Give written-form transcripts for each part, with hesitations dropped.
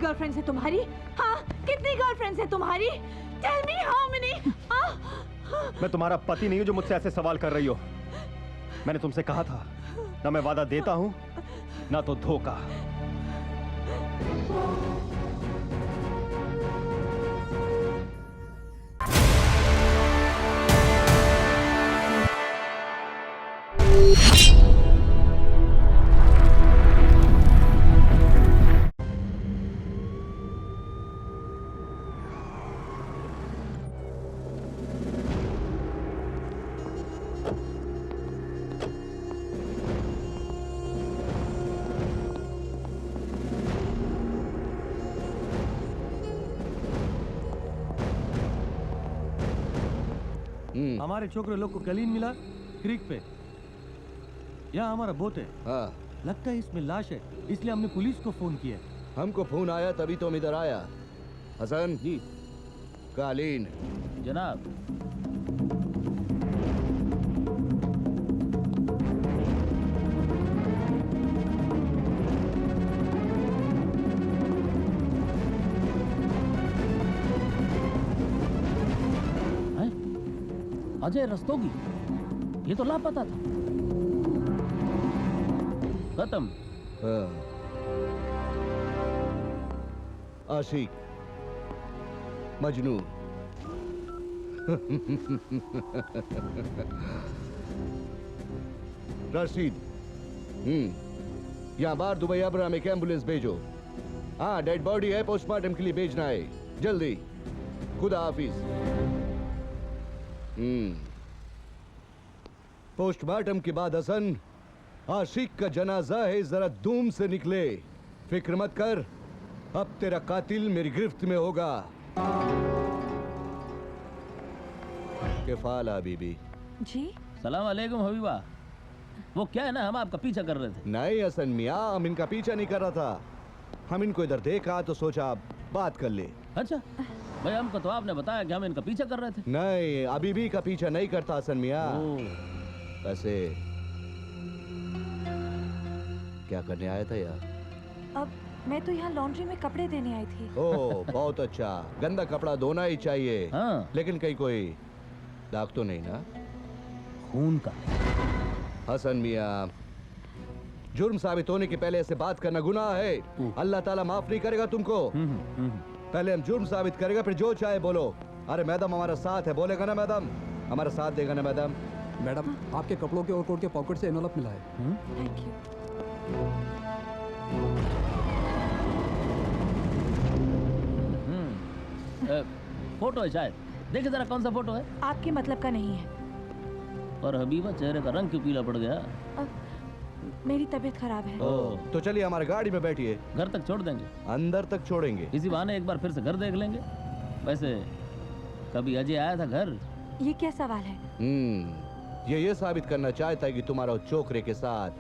Girlfriends है तुम्हारी? हाँ, कितनी गर्लफ्रेंड्स है तुम्हारी? Tell me how many? मैं तुम्हारा पति नहीं हूँ जो मुझसे ऐसे सवाल कर रही हो। मैंने तुमसे कहा था ना मैं वादा देता हूँ ना तो धोखा। हमारे छोकरे लोग को कलीन मिला क्रीक पे। यहाँ हमारा बोट है। हाँ। लगता है इसमें लाश है, इसलिए हमने पुलिस को फोन किया। हमको फोन आया तभी तो हम इधर आया। हसन जी। कालीन जनाब। अजय रस्तोगी, ये तो लापता था। खत्म। हाँ। आशिक, मजनू। रशीद। यहाँ बार दुबई आबरा में एक एम्बुलेंस भेजो। हाँ, डेड बॉडी है, पोस्टमार्टम के लिए भेजना है जल्दी। खुदा हाफिज। पोस्टमार्टम के बाद हसन, आशिक का जनाजा है, जरा धूम से निकले। फिक्र मत कर, अब तेरा कातिल मेरी गिरफ्त में होगा। किफाला बीबी। जी। सलाम अलैकुम हबीबा। वो क्या है ना, हम आपका पीछा कर रहे थे। नहीं हसन मियाँ, हम इनका पीछा नहीं कर रहा था। हम इनको इधर देखा तो सोचा आप बात कर ले। अच्छा भाई, हमको तो आपने बताया कि हम इनका पीछा कर रहे थे। नहीं, अभी भी का पीछा नहीं करता हसन मियाँ। वैसे क्या करने आया था यार? अब मैं तो यहाँ लॉन्ड्री में कपड़े देने आई थी। ओह बहुत अच्छा, गंदा कपड़ा धोना ही चाहिए। हाँ। लेकिन कहीं कोई दाग तो नहीं ना? खून का। हसन मियाँ, जुर्म साबित होने के पहले ऐसे बात करना गुनाह है। अल्लाह ताला माफ नहीं करेगा तुमको। पहले हम जुर्म साबित करेगा, फिर जो चाहे बोलो। अरे मैडम हमारा साथ है, बोलेगा ना मैडम? हमारा साथ देगा ना मैडम? मैडम, आपके कपड़ों के ओवरकोट के पॉकेट से एनवलप मिला है। Thank you. फोटो है शायद, देखिए जरा कौन सा फोटो है। आपके मतलब का नहीं है। और हबीबा, चेहरे का रंग क्यों पीला पड़ गया? मेरी तबीयत खराब है। तो चलिए हमारी गाड़ी में बैठिए। घर तक छोड़ देंगे? अंदर तक छोड़ेंगे। इसी बहाने एक बार फिर से घर देख लेंगे। वैसे कभी अजय आया था घर? ये क्या सवाल है? ये साबित करना चाहता है कि तुम्हारा चोकरे के साथ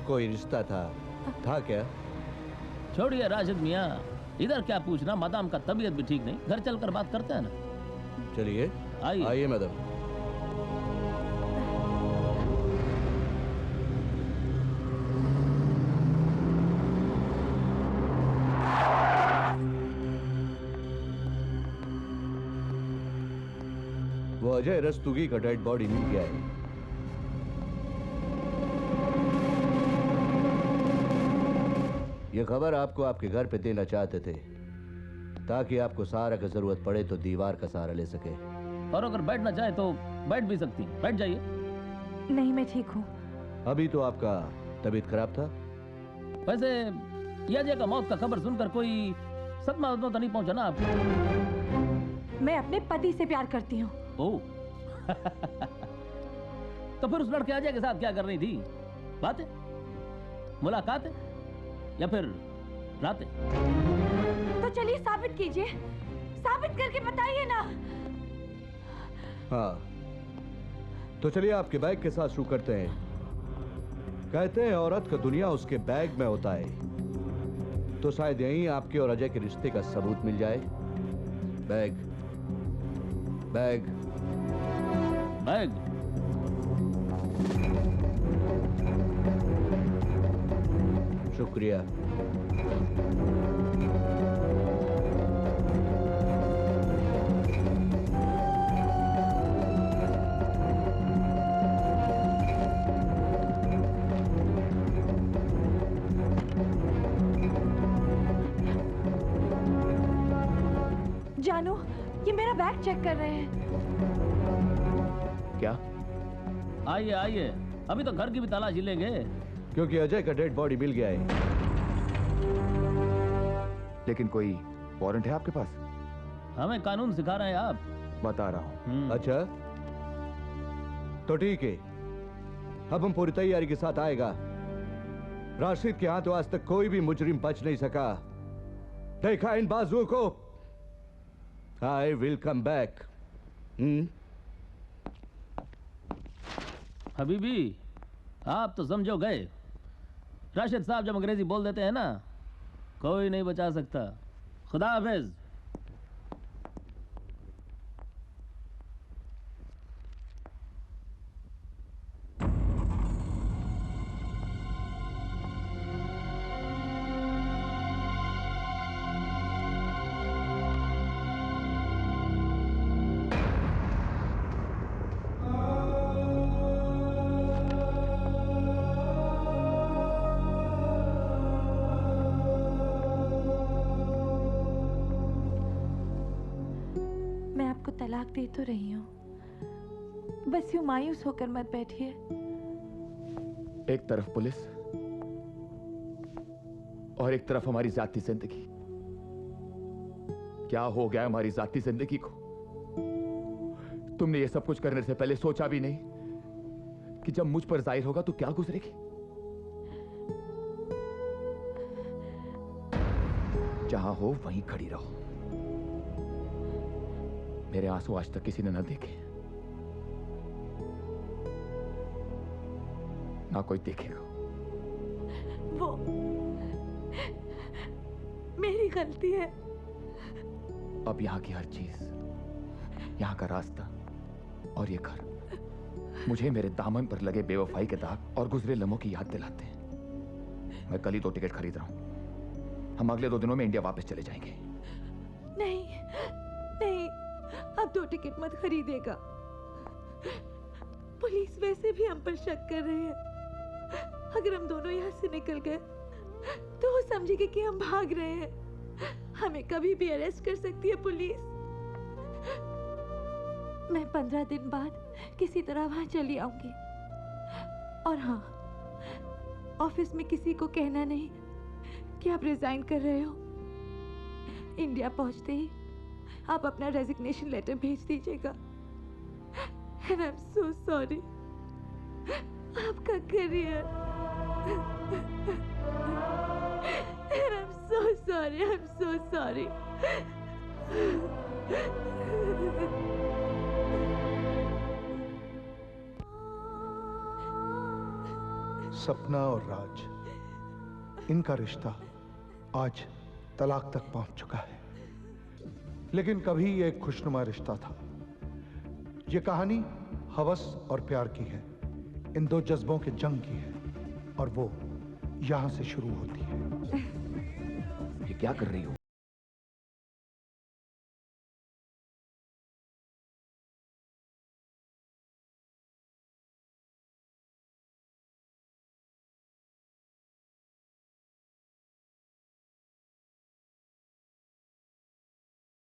कोई रिश्ता था क्या? छोड़िए राशिद मियाँ, इधर क्या पूछना। मदाम का तबीयत भी ठीक नहीं, घर चलकर बात करते हैं ना। चलिए आइए मैडम। वो अजय रस्तोगी का डेड बॉडी मिल गया है। ये खबर आपको आपके घर पे देना चाहते थे ताकि आपको सहारा की जरूरत पड़े तो दीवार का सहारा ले सके। और अगर बैठना चाहे तो बैठ भी सकती, बैठ जाइए। नहीं, मैं ठीक हूँ। अभी तो आपका तबीयत खराब था। वैसे ये अजय का मौत का खबर सुनकर कोई सदमा तो नहीं पहुंचा ना आपको? मैं अपने पति से प्यार करती हूँ। ओह तो फिर उस लड़के अजय के साथ क्या कर रही थी? बातें, मुलाकातें या फिर रातें? तो चलिए साबित कीजिए, साबित करके बताइए ना। हाँ, तो चलिए आपके बैग के साथ शुरू करते हैं। कहते हैं औरत का दुनिया उसके बैग में होता है, तो शायद यहीं आपके और अजय के रिश्ते का सबूत मिल जाए। Bag bag bag. शुक्रिया। बैग चेक कर रहे हैं। क्या? आइए आइए, अभी तो घर की भी तलाशी लेंगे। क्योंकि अजय का डेड बॉडी मिल गया है। लेकिन कोई वारंट है आपके पास? हमें कानून सिखा रहे हैं आप। बता रहा हूँ। अच्छा, तो ठीक है, अब हम पूरी तैयारी के साथ आएगा। राशिद के हाथों आज तक कोई भी मुजरिम बच नहीं सका। देखा इन बाजुओं को? I will come back. Habibi, आप तो समझो गए। राशिद साहब जब अंग्रेजी बोल देते हैं ना, कोई नहीं बचा सकता। खुदा हाफिज। मैं आपको तलाक दे तो रही हूँ, बस यूं मायूस होकर मत बैठिए। एक तरफ पुलिस और एक तरफ हमारी जाती जिंदगी। क्या हो गया हमारी जाती जिंदगी को? तुमने ये सब कुछ करने से पहले सोचा भी नहीं कि जब मुझ पर जाहिर होगा तो क्या गुजरेगी? जहां हो वहीं खड़ी रहो। मेरे आंसू आज तक किसी ने न देखे, ना कोई देखेगा। वो मेरी गलती है। अब यहाँ की हर चीज, यहाँ का रास्ता और ये घर मुझे मेरे दामन पर लगे बेवफाई के दाग और गुजरे लम्हों की याद दिलाते हैं। मैं कल ही 2 टिकट खरीद रहा हूँ। हम अगले 2 दिनों में इंडिया वापस चले जाएंगे। नहीं नहीं, अब 2 टिकट मत खरीदेगा। पुलिस वैसे भी हम पर शक कर रही है। अगर हम दोनों यहाँ से निकल गए तो वो समझेगी कि हम भाग रहे हैं। हमें कभी भी अरेस्ट कर सकती है पुलिस। मैं 15 दिन बाद किसी तरह वहां चली आऊंगी। और हाँ, ऑफिस में किसी को कहना नहीं कि आप रिजाइन कर रहे हो। इंडिया पहुंचते ही आप अपना रेजिग्नेशन लेटर भेज दीजिएगा। And I'm so sorry. आपका career. And I'm so sorry. I'm so sorry. सपना और राज, इनका रिश्ता आज तलाक तक पहुंच चुका है। लेकिन कभी ये एक खुशनुमा रिश्ता था। ये कहानी हवस और प्यार की है, इन 2 जज्बों के जंग की है, और वो यहां से शुरू होती है। ये क्या कर रही हो?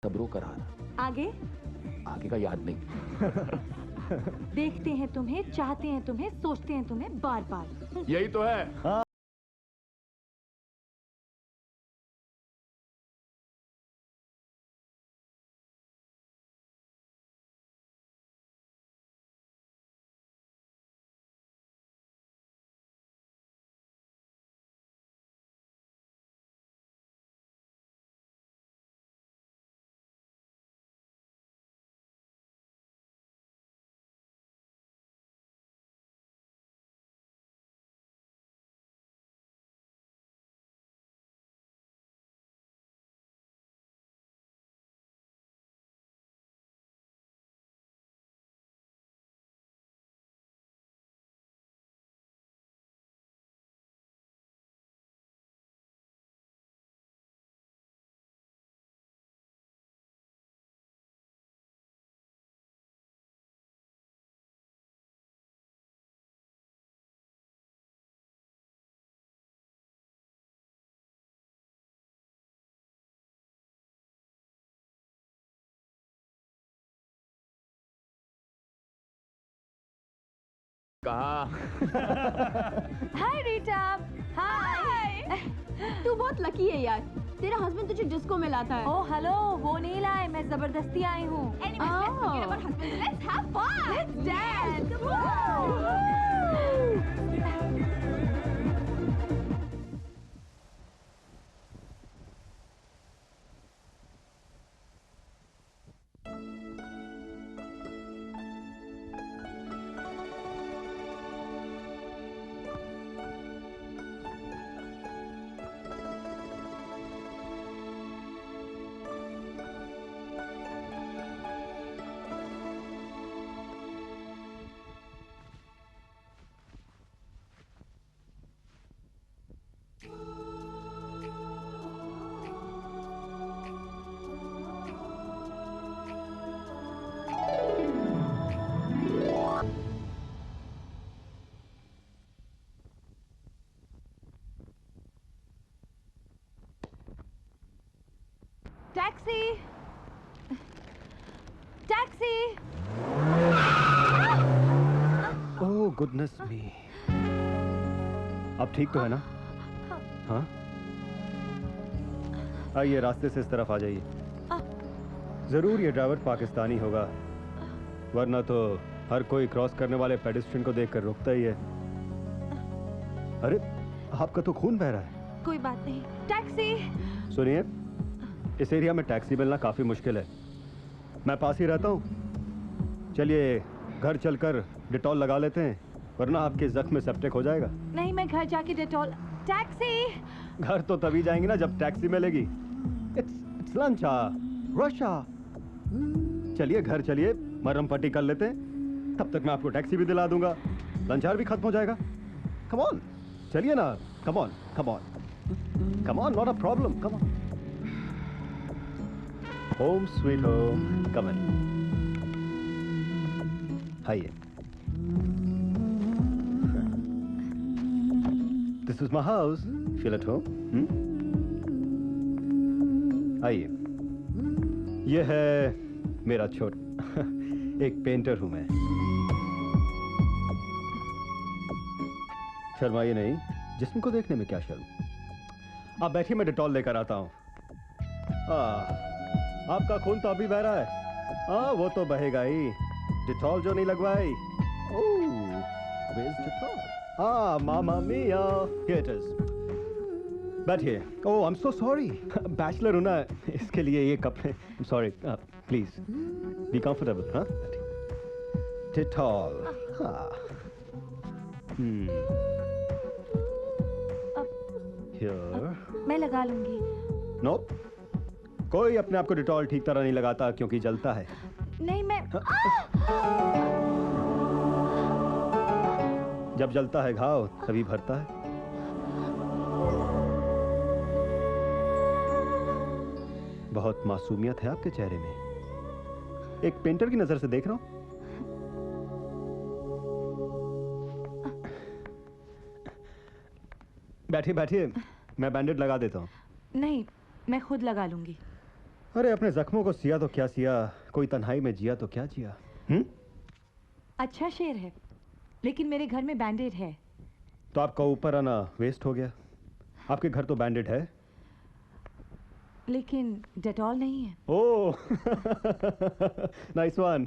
सबरो करार। आगे आगे का याद नहीं। देखते हैं तुम्हें, चाहते हैं तुम्हें, सोचते हैं तुम्हें बार बार। यही तो है। कहा। हाय रीटा। हाय। तू बहुत लकी है यार, तेरा हस्बैंड तुझे डिस्को में लाता है। ओह हेलो, वो नहीं लाए, मैं जबरदस्ती आई हूँ। Taxi, taxi. Oh goodness me. अब ठीक तो है ना? हाँ, आइए रास्ते से इस तरफ आ जाइए। जरूर ये ड्राइवर पाकिस्तानी होगा, वरना तो हर कोई क्रॉस करने वाले पेडेस्ट्रियन को देखकर रुकता ही है। अरे आपका तो खून बह रहा है। कोई बात नहीं। टैक्सी। सुनिए, इस एरिया में टैक्सी मिलना काफी मुश्किल है। मैं पास ही रहता हूँ। चलिए घर चलकर डिटॉल लगा लेते हैं, वरना आपके जख्म में सेप्टिक हो जाएगा। नहीं, मैं घर जाके डिटॉल। टैक्सी। घर तो तभी जाएंगे ना जब टैक्सी मिलेगी। It's lunch rush. चलिए घर चलिए, मरहम पट्टी कर लेते हैं, तब तक मैं आपको टैक्सी भी दिला दूंगा, लंच आवर भी खत्म हो जाएगा। कम ऑन, चलिए ना। Come on, come on, come on, not a problem, come on. Home sweet home, come in. आइए। This is my house, feel at home. आइए, ये है मेरा छोट एक पेंटर हूं मैं। शर्माइए नहीं, जिस्म को देखने में क्या शर्म। आप बैठिए, मैं डिटॉल लेकर आता हूं। आपका खून तो अभी बह रहा है। वो तो बहेगा ही, डिटॉल जो नहीं लगवाई। Oh, where's Dettol? Mamma mia, here it is। बैठिए। ओह, I'm so sorry, बैचलर हूं ना, इसके लिए ये कपड़े। I'm sorry, please be comfortable, हाँ? डिटॉल, हाँ। Here। मैं लगा लूंगी। नो, कोई अपने आप को डिटॉल ठीक तरह नहीं लगाता क्योंकि जलता है। नहीं, मैं जब जलता है घाव तभी भरता है। बहुत मासूमियत है आपके चेहरे में, एक पेंटर की नजर से देख रहा हूं। बैठिए बैठिए, मैं बैंडेड लगा देता हूं। नहीं, मैं खुद लगा लूंगी। अरे अपने जख्मों को सिया तो क्या सिया, कोई तन्हाई में जिया तो क्या जिया। अच्छा शेर है, लेकिन मेरे घर में बैंडेड है। तो आपका ऊपर आना वेस्ट हो गया। आपके घर तो बैंडेड है, लेकिन डेटॉल नहीं है। Oh nice one.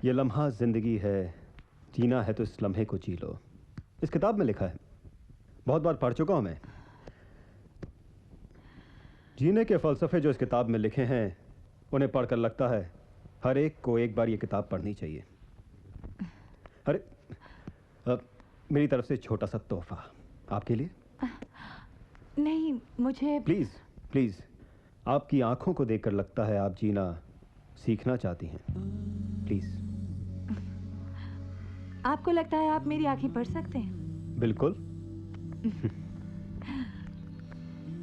ये लम्हा जिंदगी है, जीना है तो इस लम्हे को जी लो। इस किताब में लिखा है, बहुत बार पढ़ चुका हूं मैं। जीने के फलसफे जो इस किताब में लिखे हैं, उन्हें पढ़कर लगता है हर एक को एक बार ये किताब पढ़नी चाहिए। अरे मेरी तरफ से छोटा सा तोहफा आपके लिए। नहीं, मुझे प्लीज प्लीज, आपकी आंखों को देखकर लगता है आप जीना सीखना चाहती हैं। प्लीज। आपको लगता है आप मेरी आंखें पढ़ सकते हैं? बिल्कुल।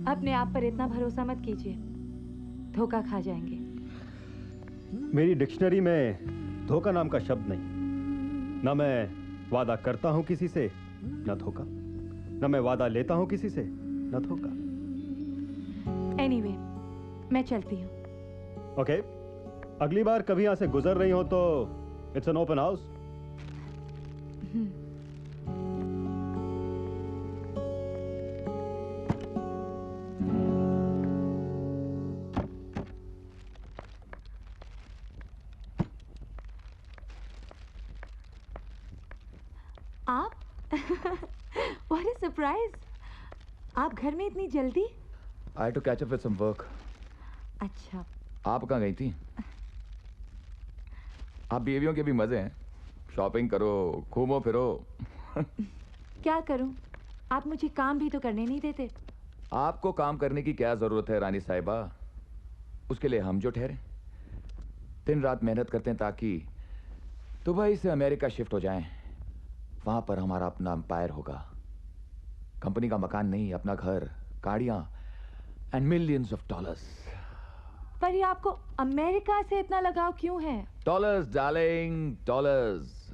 अपने आप पर इतना भरोसा मत कीजिए, धोखा खा जाएंगे। मेरी डिक्शनरी में धोखा नाम का शब्द नहीं। ना मैं वादा करता हूं किसी से, ना धोखा। ना मैं वादा लेता हूं किसी से, ना धोखा। एनीवे, मैं चलती हूँ। ओके, अगली बार कभी यहाँ से गुजर रही हो तो इट्स एन ओपन हाउस। आप व्हाट अ सरप्राइज! आप घर में इतनी जल्दी? I had to catch up with some work. अच्छा, आप कहाँ गई थी? आप बीवियों के भी मजे हैं। शॉपिंग करो, घूमो फिरो। क्या करूं? आप मुझे काम भी तो करने नहीं देते। आपको काम करने की क्या जरूरत है रानी साहिबा? उसके लिए हम जो ठहरे। दिन रात मेहनत करते हैं ताकि दुबई से अमेरिका शिफ्ट हो जाएं। वहां पर हमारा अपना एम्पायर होगा। कंपनी का मकान नहीं, अपना घर, गाड़ियां एंड मिलियंस ऑफ डॉलर्स। पर ये आपको अमेरिका से इतना लगाव क्यों है? Dollars darling, dollars.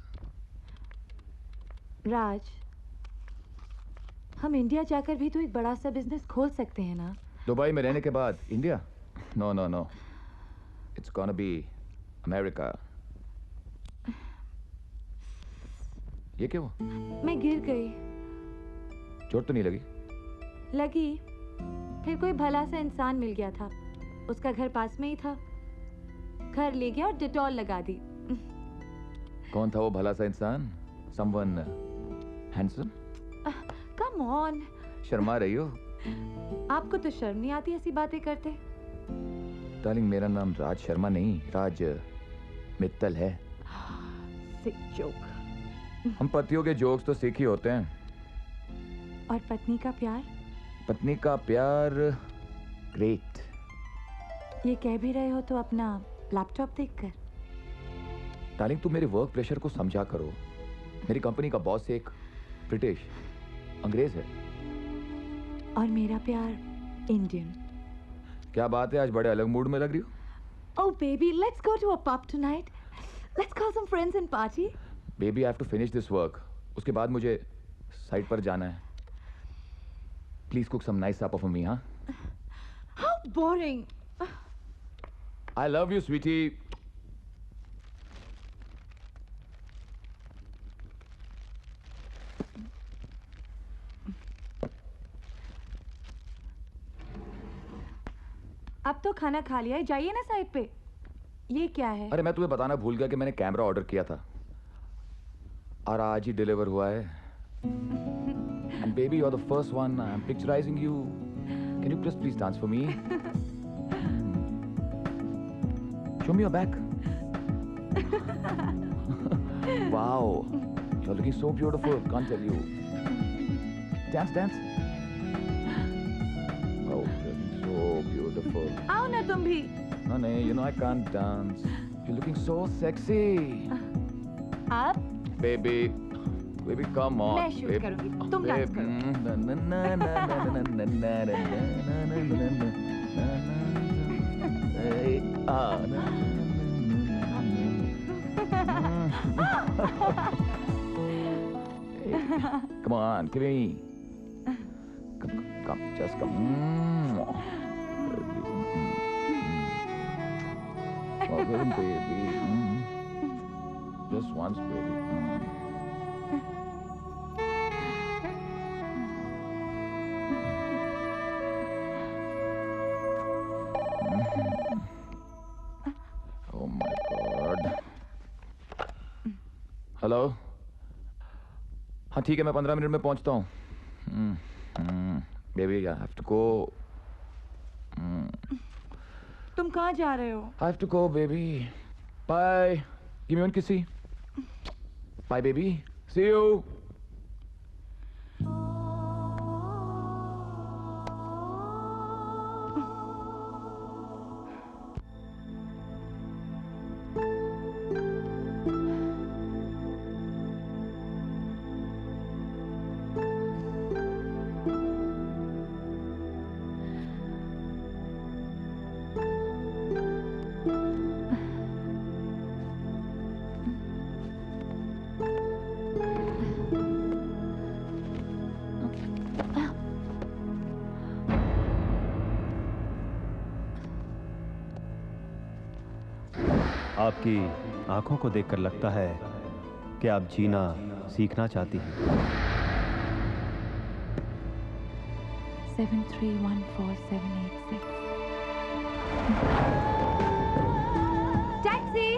राज, हम इंडिया जाकर भी तो एक बड़ा सा बिजनेस खोल सकते हैं ना? दुबई में रहने के बाद India? No no no, it's gonna be America. ये क्या हुआ? मैं गिर गई। चोट तो नहीं लगी? लगी, फिर कोई भला सा इंसान मिल गया था। उसका घर पास में ही था। घर ले गया और डिटॉल लगा दी। कौन था वो भला सा इंसान? Someone handsome? Come on, Sharma रही हो? आपको तो शर्म नहीं आती ऐसी बातें करते? डार्लिंग, मेरा नाम राज शर्मा नहीं, राज मित्तल है। सिक जोक। हम पतियों के जोक्स तो सीख ही होते हैं। और पत्नी का प्यार? पत्नी का प्यार ग्रेट। ये कह भी रहे हो तो अपना लैपटॉप देखकर। डार्लिंग, तुम मेरे वर्क प्रेशर को समझा करो। मेरी कंपनी का बॉस एक ब्रिटिश अंग्रेज है। और मेरा प्यार इंडियन। क्या बात है, आज बड़े अलग मूड में लग रही हो। Oh baby, let's go to a pub tonight. Let's call some friends and party. Baby, I have to finish this work. उसके बाद मुझे साइट पर जाना है। Please cook some nice supper for me, हाँ? How boring. I love you, sweetie. अब तो खाना खा लिया है, जाइए ना साइड पे। ये क्या है? अरे मैं तुम्हें बताना भूल गया कि मैंने कैमरा ऑर्डर किया था और आज ही डिलीवर हुआ है। And baby, you're the first one. I'm picturizing you. Can you please dance for me? Show me your back. Wow, you're looking so beautiful. Can't tell you. Dance, dance. Oh, you're looking so beautiful. आओ ना तुम भी। No, no, you know I can't dance. You're looking so sexy. आप? Baby, baby, come on. मैं shoot करूंगी, तुम dance करो। Come on, give me. Come, just come. Oh, baby. Just once, baby. Oh my God. Hello. हाँ ठीक है, मैं 15 minute में पहुंचता हूँ। Baby, I have to go. तुम कहाँ जा रहे हो? I have to go, baby. Bye. Give me one kissy. Bye, baby. See you. आपकी आंखों को देखकर लगता है कि आप जीना सीखना चाहती हैं। 7314786 टैक्सी।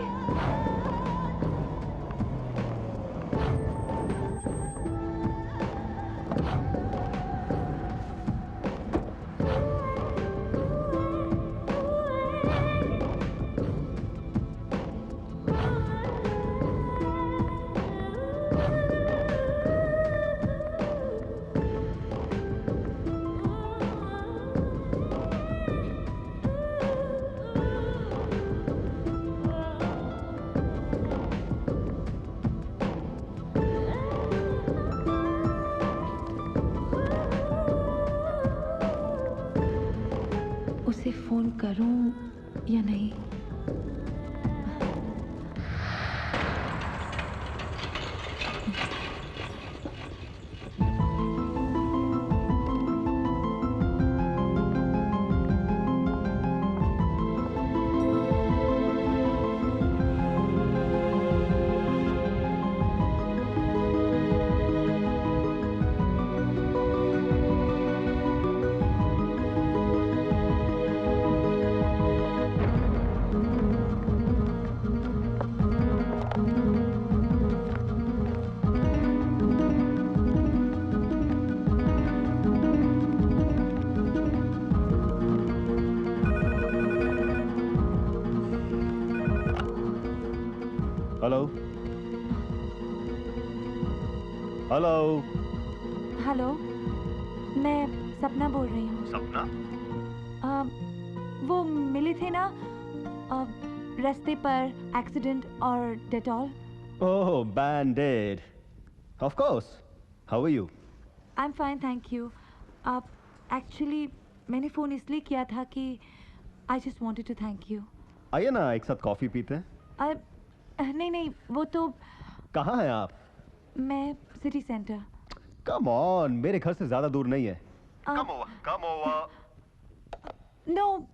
उसे फोन करूं या नहीं? Hello hello. हेलो, मैं सपना बोल रही हूँ। सपना? वो मिले थे ना रास्ते पर, एक्सीडेंट और Dettol. Oh, band aid. Of course. How are you? I am fine, thank you. Actually मैंने फ़ोन इसलिए किया था कि I just wanted to thank you. आइए ना, एक साथ कॉफी पीते हैं। नहीं, वो तो कहाँ हैं आप? मैं सिटी सेंटर। कम ऑन, मेरे घर से ज्यादा दूर नहीं है। Come over. No.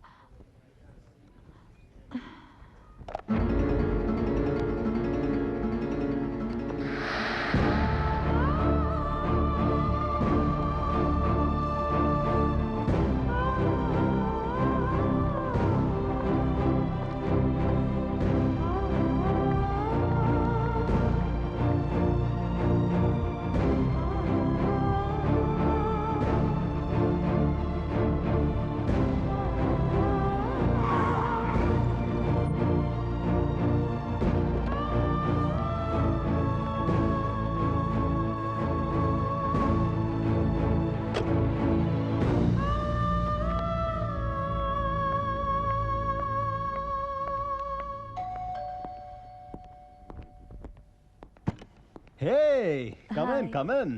Hey, come in, Hi. come in.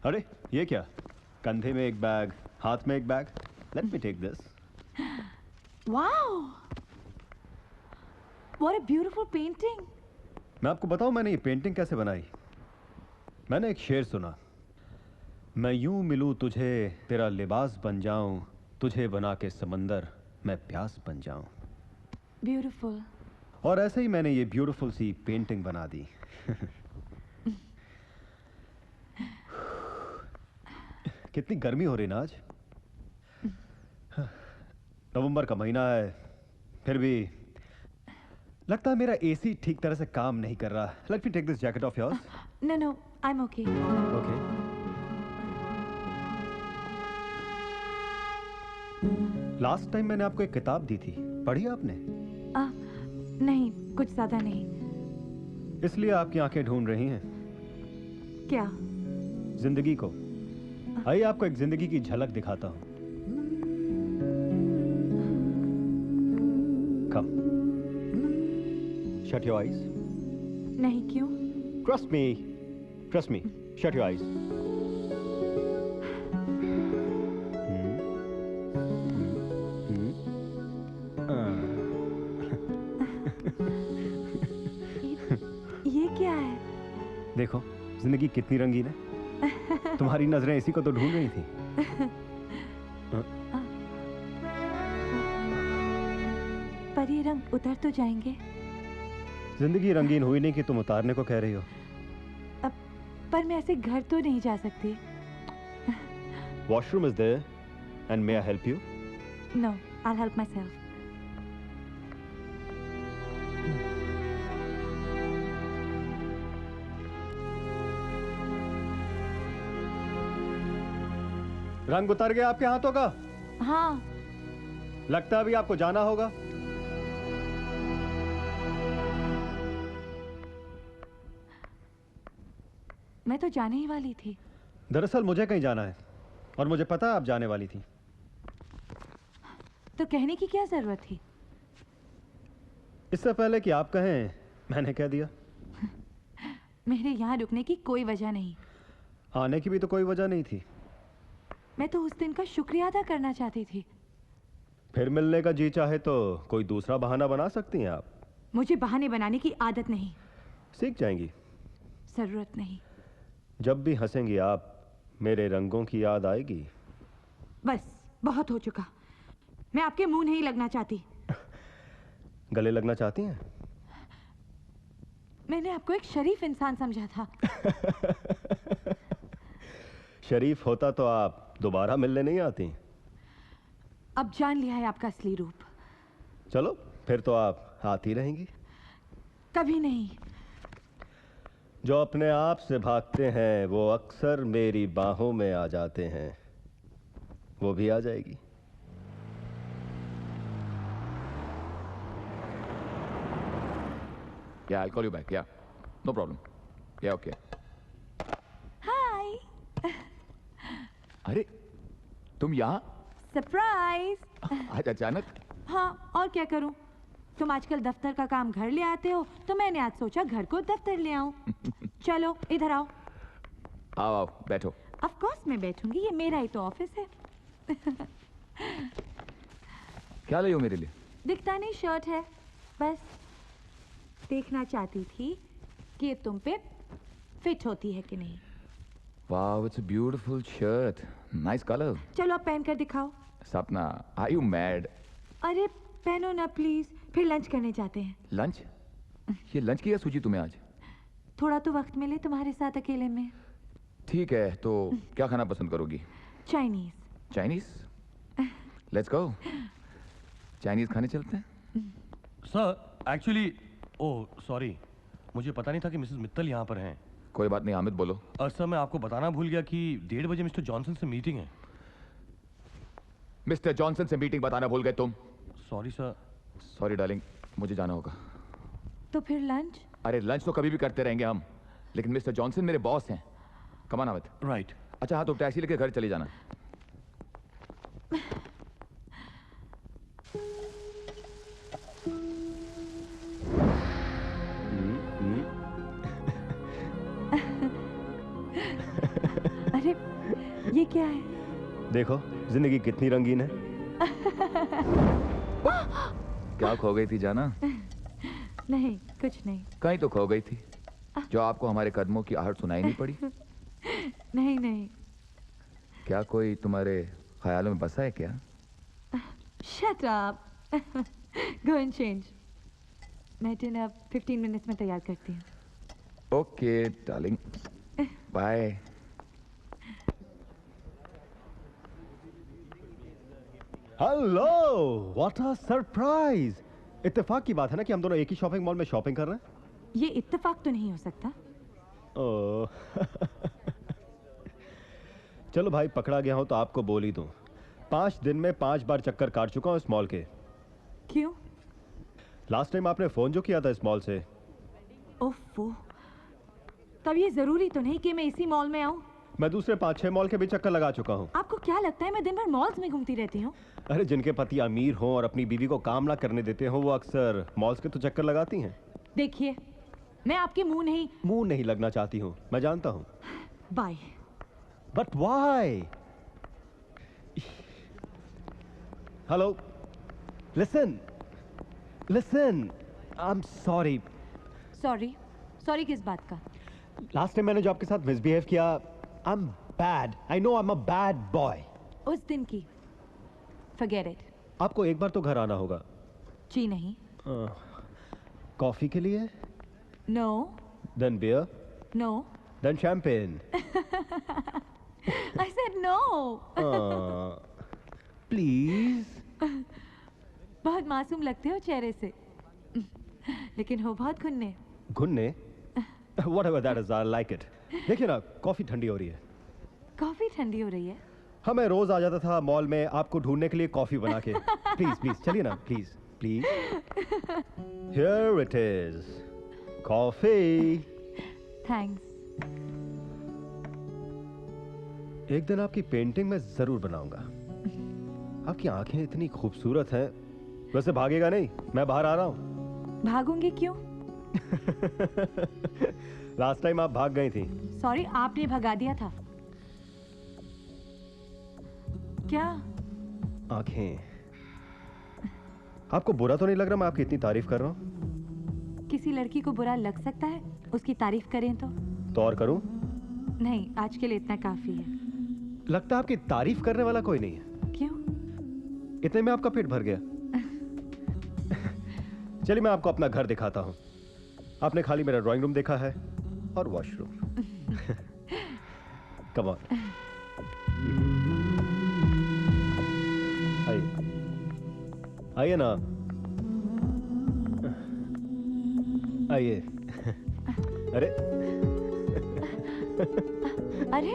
अरे ये क्या? कंधे में एक बैग, हाथ में एक bag. Let me take this. Wow! What a beautiful painting. मैं आपको बताऊं मैंने ये पेंटिंग कैसे बनाई। मैंने एक शेर सुना, मैं यूं मिलूं तुझे तेरा लिबास बन जाऊं, तुझे बना के समंदर मैं प्यास बन जाऊं। Beautiful. और ऐसे ही मैंने ये ब्यूटीफुल सी पेंटिंग बना दी। कितनी गर्मी हो रही ना आज। नवंबर का महीना है, फिर भी लगता है मेरा एसी ठीक तरह से काम नहीं कर रहा। Let me take this jacket off yours. No, I'm okay. Okay. Last time मैंने आपको एक किताब दी थी, पढ़ी आपने? नहीं, कुछ ज़्यादा नहीं। इसलिए आपकी आंखें ढूंढ रही हैं क्या? जिंदगी को। आइए आपको एक जिंदगी की झलक दिखाता हूं। कम। Shut your eyes. नहीं, क्यों? Trust me, trust me. Shut your eyes. ये क्या है? देखो जिंदगी कितनी रंगीन है। तुम्हारी नजरें इसी को तो ढूंढ रही थी। पर ये रंग उतर तो जाएंगे। जिंदगी रंगीन हुई नहीं कि तुम उतारने को कह रही हो। अब पर मैं ऐसे घर तो नहीं जा सकती। Washroom is there and may I help you? No, I help myself. रंग उतर गया आपके हाथों का? हाँ। लगता है अभी आपको जाना होगा। मैं तो जाने ही वाली थी। दरअसल मुझे कहीं जाना है और मुझे पता है आप जाने वाली थी। तो कहने की क्या जरूरत थी? इससे पहले कि आप कहें मैंने कह दिया। मेरे यहाँ रुकने की कोई वजह नहीं। आने की भी तो कोई वजह नहीं थी। मैं तो उस दिन का शुक्रिया अदा करना चाहती थी। फिर मिलने का जी चाहे तो कोई दूसरा बहाना बना सकती हैं आप। मुझे बहाने बनाने की आदत नहीं। सीख जाएंगी। जरूरत नहीं। जब भी हंसेंगी आप मेरे रंगों की याद आएगी। बस बहुत हो चुका। मैं आपके मुंह नहीं लगना चाहती। गले लगना चाहती हैं? मैंने आपको एक शरीफ इंसान समझा था। शरीफ होता तो आप दोबारा मिलने नहीं आती। अब जान लिया है आपका असली रूप। चलो फिर तो आप आती रहेंगी। कभी नहीं। जो अपने आप से भागते हैं वो अक्सर मेरी बाहों में आ जाते हैं। वो भी आ जाएगी। Yeah, I'll call you back. Yeah, no problem. Yeah, okay. हाय। अरे तुम यहाँ? सरप्राइज। आज अचानक? हाँ, और क्या करूं? तुम आजकल दफ्तर का काम घर ले आते हो, तो मैंने आज सोचा घर को दफ्तर ले आऊं। चलो इधर आओ। आओ आओ बैठो। ऑफ कोर्स मैं बैठूंगी, ये मेरा ही तो ऑफिस है। क्या लाई हो मेरे लिए? दिखता नहीं, शर्ट है। बस देखना चाहती थी कि ये तुम पे फिट होती है कि नहीं। Wow, it's a beautiful shirt. Nice color. चलो अब पहन कर दिखाओ। सपना, are you mad? अरे पहनो ना प्लीज, फिर लंच करने जाते हैं। लंच? ये लंच की क्या सूझी तुम्हें आज? थोड़ा तो वक्त मिले तुम्हारे साथ अकेले में। ठीक है, तो क्या खाना पसंद करोगी? Chinese. Chinese? Let's go. Chinese खाने चलते हैं। सर एक्चुअली ओह सॉरी, मुझे पता नहीं था कि मिसेस मित्तल यहाँ पर हैं। कोई बात नहीं, हामिद बोलो। सर मैं आपको बताना भूल गया कि 1:30 बजे मिस्टर जॉनसन से मीटिंग है। मिस्टर जॉनसन से मीटिंग बताना भूल गए तुम? Sorry sir. सॉरी डार्लिंग, मुझे जाना होगा। तो फिर लंच? अरे लंच तो कभी भी करते रहेंगे हम, लेकिन मिस्टर जॉनसन मेरे बॉस हैं। Come on Hamid. राइट। अच्छा हाँ, तो टैक्सी लेके घर चले जाना। अरे ये क्या है? देखो जिंदगी कितनी रंगीन है। क्या खो गई थी जाना? नहीं कुछ नहीं। कहीं तो खो गई थी, जो आपको हमारे कदमों की आहट सुनाई नहीं पड़ी? नहीं नहीं। क्या कोई तुम्हारे ख्यालों में बसा है क्या? Shut up. Go and change. मैं डिनर 15 मिनट्स में तैयार करती हूँ। Okay darling, bye. Hello, what a surprise. इत्तेफाक की बात है ना कि हम दोनों एक ही शॉपिंग मॉल में शॉपिंग कर रहे हैं। ये इत्तेफाक तो नहीं हो सकता। ओह। चलो भाई, पकड़ा गया हूं तो आपको बोल ही दूं। 5 दिन में 5 बार चक्कर काट चुका हूं इस मॉल के। क्यों? लास्ट टाइम आपने फोन जो किया था इस मॉल से। ओफो, तब ये जरूरी तो नहीं कि मैं इसी मॉल में आऊं। मैं दूसरे 5-6 मॉल के भी चक्कर लगा चुका हूं। आपको क्या लगता है मैं दिन भर मॉल्स में घूमती रहती हूँ? अरे जिनके पति अमीर हों और अपनी बीवी को काम ना करने देते हो, वो अक्सर मॉल्स के तो चक्कर लगाती हैं। देखिए, मैं आपके मुंह नहीं लगना चाहती हूँ, मैं जानता हूँ। Bye. But why? Hello, listen listen, I am sorry. Sorry किस बात का? लास्ट टाइम मैंने जो आपके साथ मिसबिहेव किया, I am bad, I know I am a bad boy. उस दिन की फॉरगेट इट। आपको एक बार तो घर आना होगा। जी नहीं। कॉफी के लिए? No. Then beer? No. Then champagne? I said no. Please. बहुत मासूम लगते हो चेहरे से, लेकिन हो बहुत घुन्ने। घुन्ने? Whatever that is, I like it. देखिए ना, कॉफी ठंडी हो रही है। कॉफी ठंडी हो रही है? हाँ, मैं रोज आ जाता था मॉल में आपको ढूंढने के लिए कॉफी बना के। प्लीज प्लीज चलिए ना, please please. Here it is, coffee. Thanks. एक दिन आपकी पेंटिंग मैं जरूर बनाऊंगा। आपकी आंखें इतनी खूबसूरत हैं। वैसे भागेगा नहीं, मैं बाहर आ रहा हूं। भागूंगी क्यों? लास्ट टाइम आप भाग गई थी। सॉरी, आपने भगा दिया था। क्या? आंखें। आपको बुरा तो नहीं लग रहा मैं आपकी इतनी तारीफ कर रहा हूं? किसी लड़की को बुरा लग सकता है उसकी तारीफ करें तो और करूं? नहीं, आज के लिए इतना काफी है। लगता है आपकी तारीफ करने वाला कोई नहीं है। क्यों? इतने में आपका पेट भर गया। चलिए मैं आपको अपना घर दिखाता हूं। आपने खाली मेरा ड्राइंग रूम देखा है और वॉशरूम। कम ऑन, आइए आइए ना, आइए। अरे अरे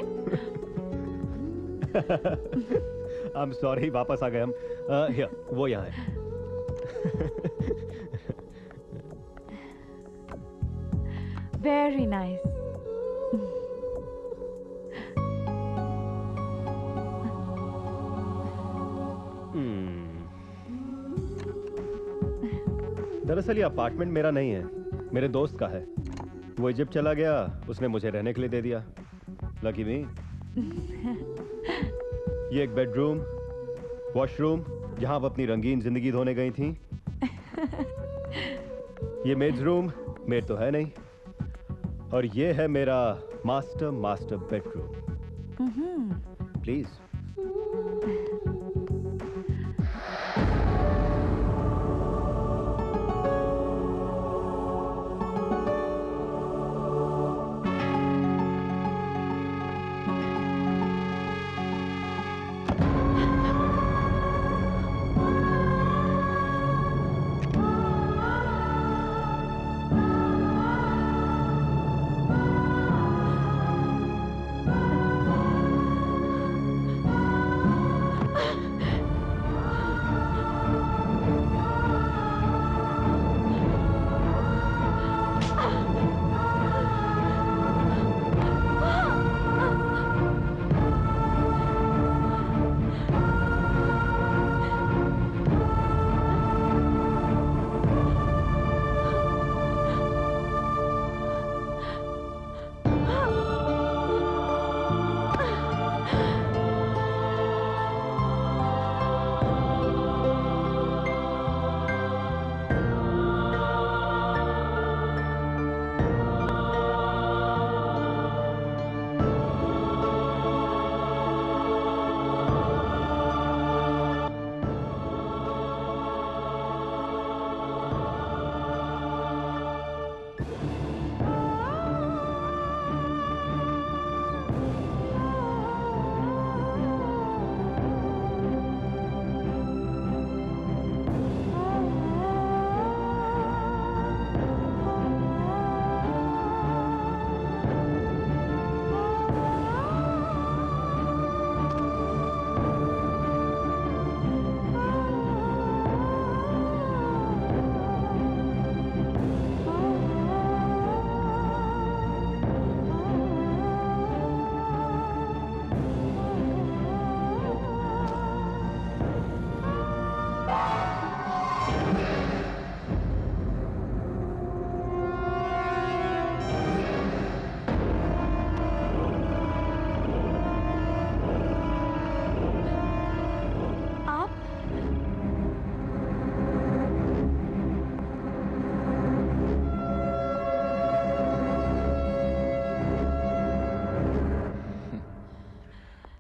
आई एम सॉरी, वापस आ गए हम। वो यहाँ है। Very nice. दरअसल ये अपार्टमेंट मेरा नहीं है, मेरे दोस्त का है। वो इजिप्ट चला गया, उसने मुझे रहने के लिए दे दिया। लकी मी। ये एक बेडरूम, वॉशरूम जहां आप अपनी रंगीन जिंदगी धोने गई थी। ये मेड्स रूम, मेड तो है नहीं। और ये है मेरा मास्टर बेडरूम। प्लीज।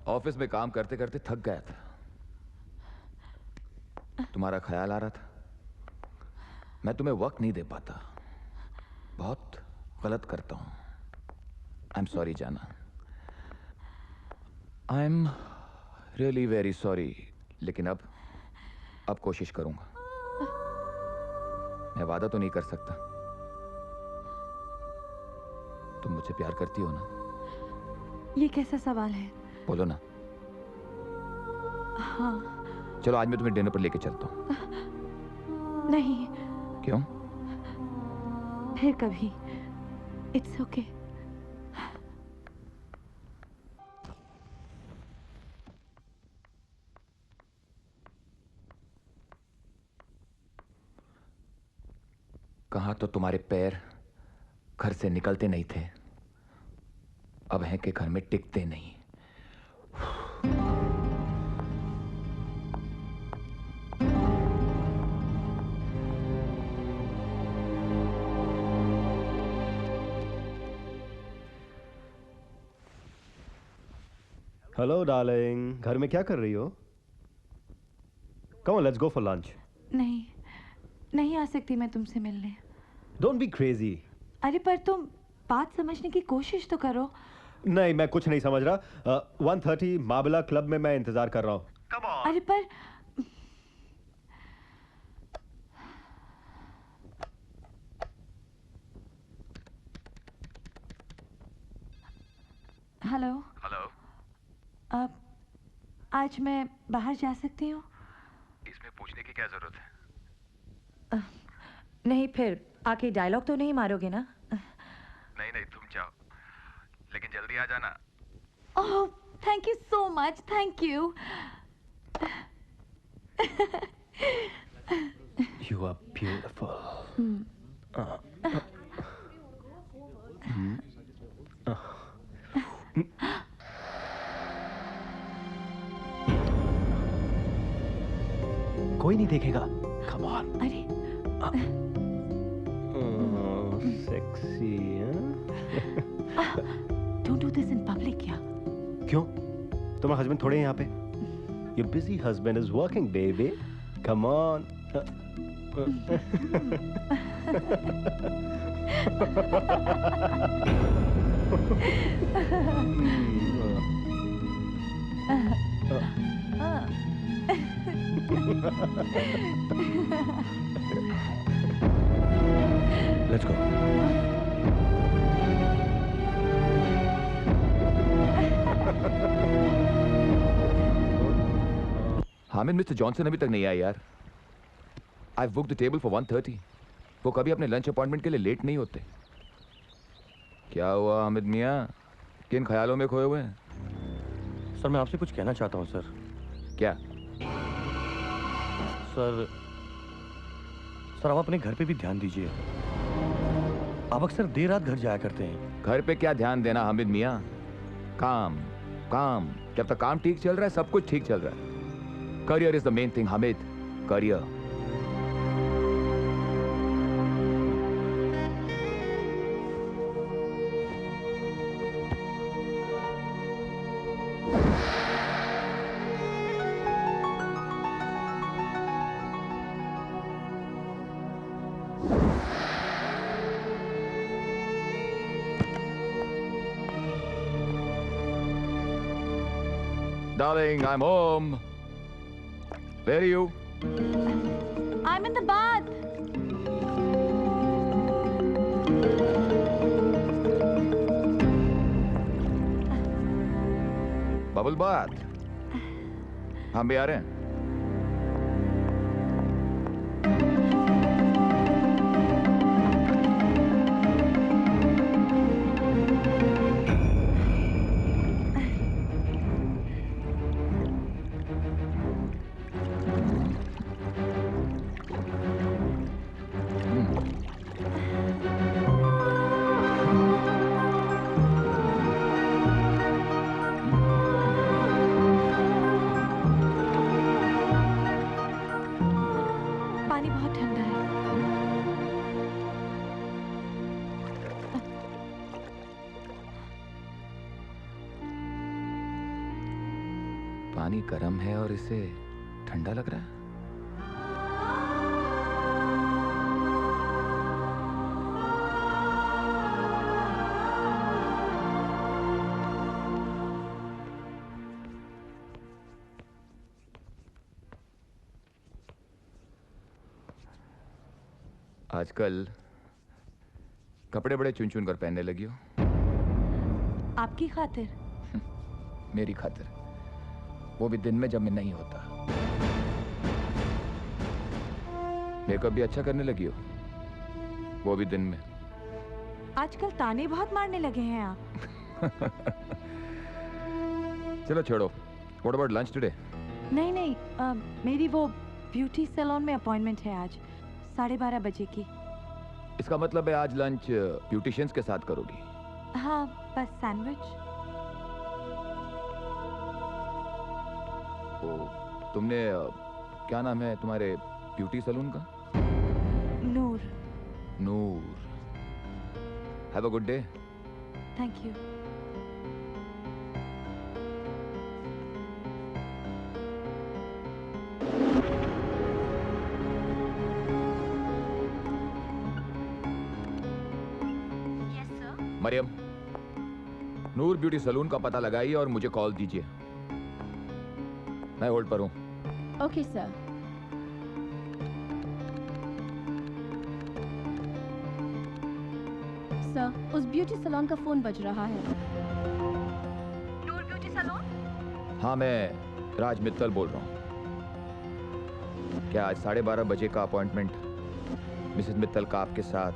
ऑफिस में काम करते करते थक गया था। तुम्हारा ख्याल आ रहा था। मैं तुम्हें वक्त नहीं दे पाता, बहुत गलत करता हूं। आई एम सॉरी जाना, I am really very sorry. लेकिन अब कोशिश करूंगा। मैं वादा तो नहीं कर सकता। तुम मुझे प्यार करती हो ना? ये कैसा सवाल है? बोलो ना। हाँ। चलो आज मैं तुम्हें डिनर पर लेके चलता हूं। नहीं। क्यों? फिर कभी। It's okay. कहा तो तुम्हारे पैर घर से निकलते नहीं थे, अब हैं कि घर में टिकते नहीं। हेलो डार्लिंग, घर में क्या कर रही हो? Come on, let's go for lunch. नहीं आ सकती मैं तुमसे मिलने। Don't be crazy. अरे पर तुम बात समझने की कोशिश तो करो। नहीं, मैं कुछ नहीं समझ रहा। 1:30 माबला क्लब में मैं इंतजार कर रहा हूँ। Come on. अरे पर हेलो। अब आज मैं बाहर जा सकती हूँ? इसमें पूछने की क्या जरूरत है? नहीं, फिर आके डायलॉग तो नहीं मारोगे ना? नहीं, तुम जाओ, लेकिन जल्दी आ जाना। Oh, thank you so much, thank you. You are beautiful. कोई नहीं देखेगा। Come on. अरे sexy. Don't do this in public. क्या? क्यों? तुम्हारा हस्बैंड थोड़े हैं यहाँ पे? Your busy husband is working, baby. Come on. Let's go. Hamid, mister Johnson अभी तक नहीं आया यार। I book the table for 1:30। वो कभी अपने लंच अपॉइंटमेंट के लिए लेट नहीं होते। क्या हुआ हामिद मियाँ, किन ख्यालों में खोए हुए हैं? सर मैं आपसे कुछ कहना चाहता हूँ सर। क्या? सर आप अपने घर पे भी ध्यान दीजिए। आप अक्सर देर रात घर जाया करते हैं। घर पे क्या ध्यान देना हामिद मियाँ, काम काम। जब तक काम ठीक चल रहा है सब कुछ ठीक चल रहा है। Career is the main thing Hamid, career. Darling, I'm home. Where are you? I'm in the bath. Bubble bath. हम भी आ रहे हैं। पानी बहुत ठंडा है। पानी गर्म है और इसे ठंडा लग रहा है। आजकल कपड़े बड़े चुन चुन कर पहनने लगी हो। आपकी खातिर? मेरी खातिर, वो भी दिन में जब मैं नहीं होता। मेकअप भी अच्छा करने लगी हो, वो भी दिन में। आजकल ताने बहुत मारने लगे हैं आप। चलो छोड़ो। What about lunch today? नहीं, मेरी वो ब्यूटी सैलून में अपॉइंटमेंट है आज 12:30 बजे की। इसका मतलब है आज लंच ब्यूटिशियंस के साथ करोगी? हाँ, बस सैंडविच। तुमने क्या नाम है तुम्हारे ब्यूटी सैलून का? Noor. Noor. Have a good day. Thank you. Mariam, Noor beauty salon का पता लगाइए और मुझे कॉल दीजिए। मैं होल्ड पर हूं। Okay sir. सर, उस ब्यूटी सैलून का फोन बज रहा है। नूर ब्यूटी सैलून? हाँ, मैं राज मित्तल बोल रहा हूँ। क्या आज 12:30 बजे का अपॉइंटमेंट मिसेस मित्तल का आपके साथ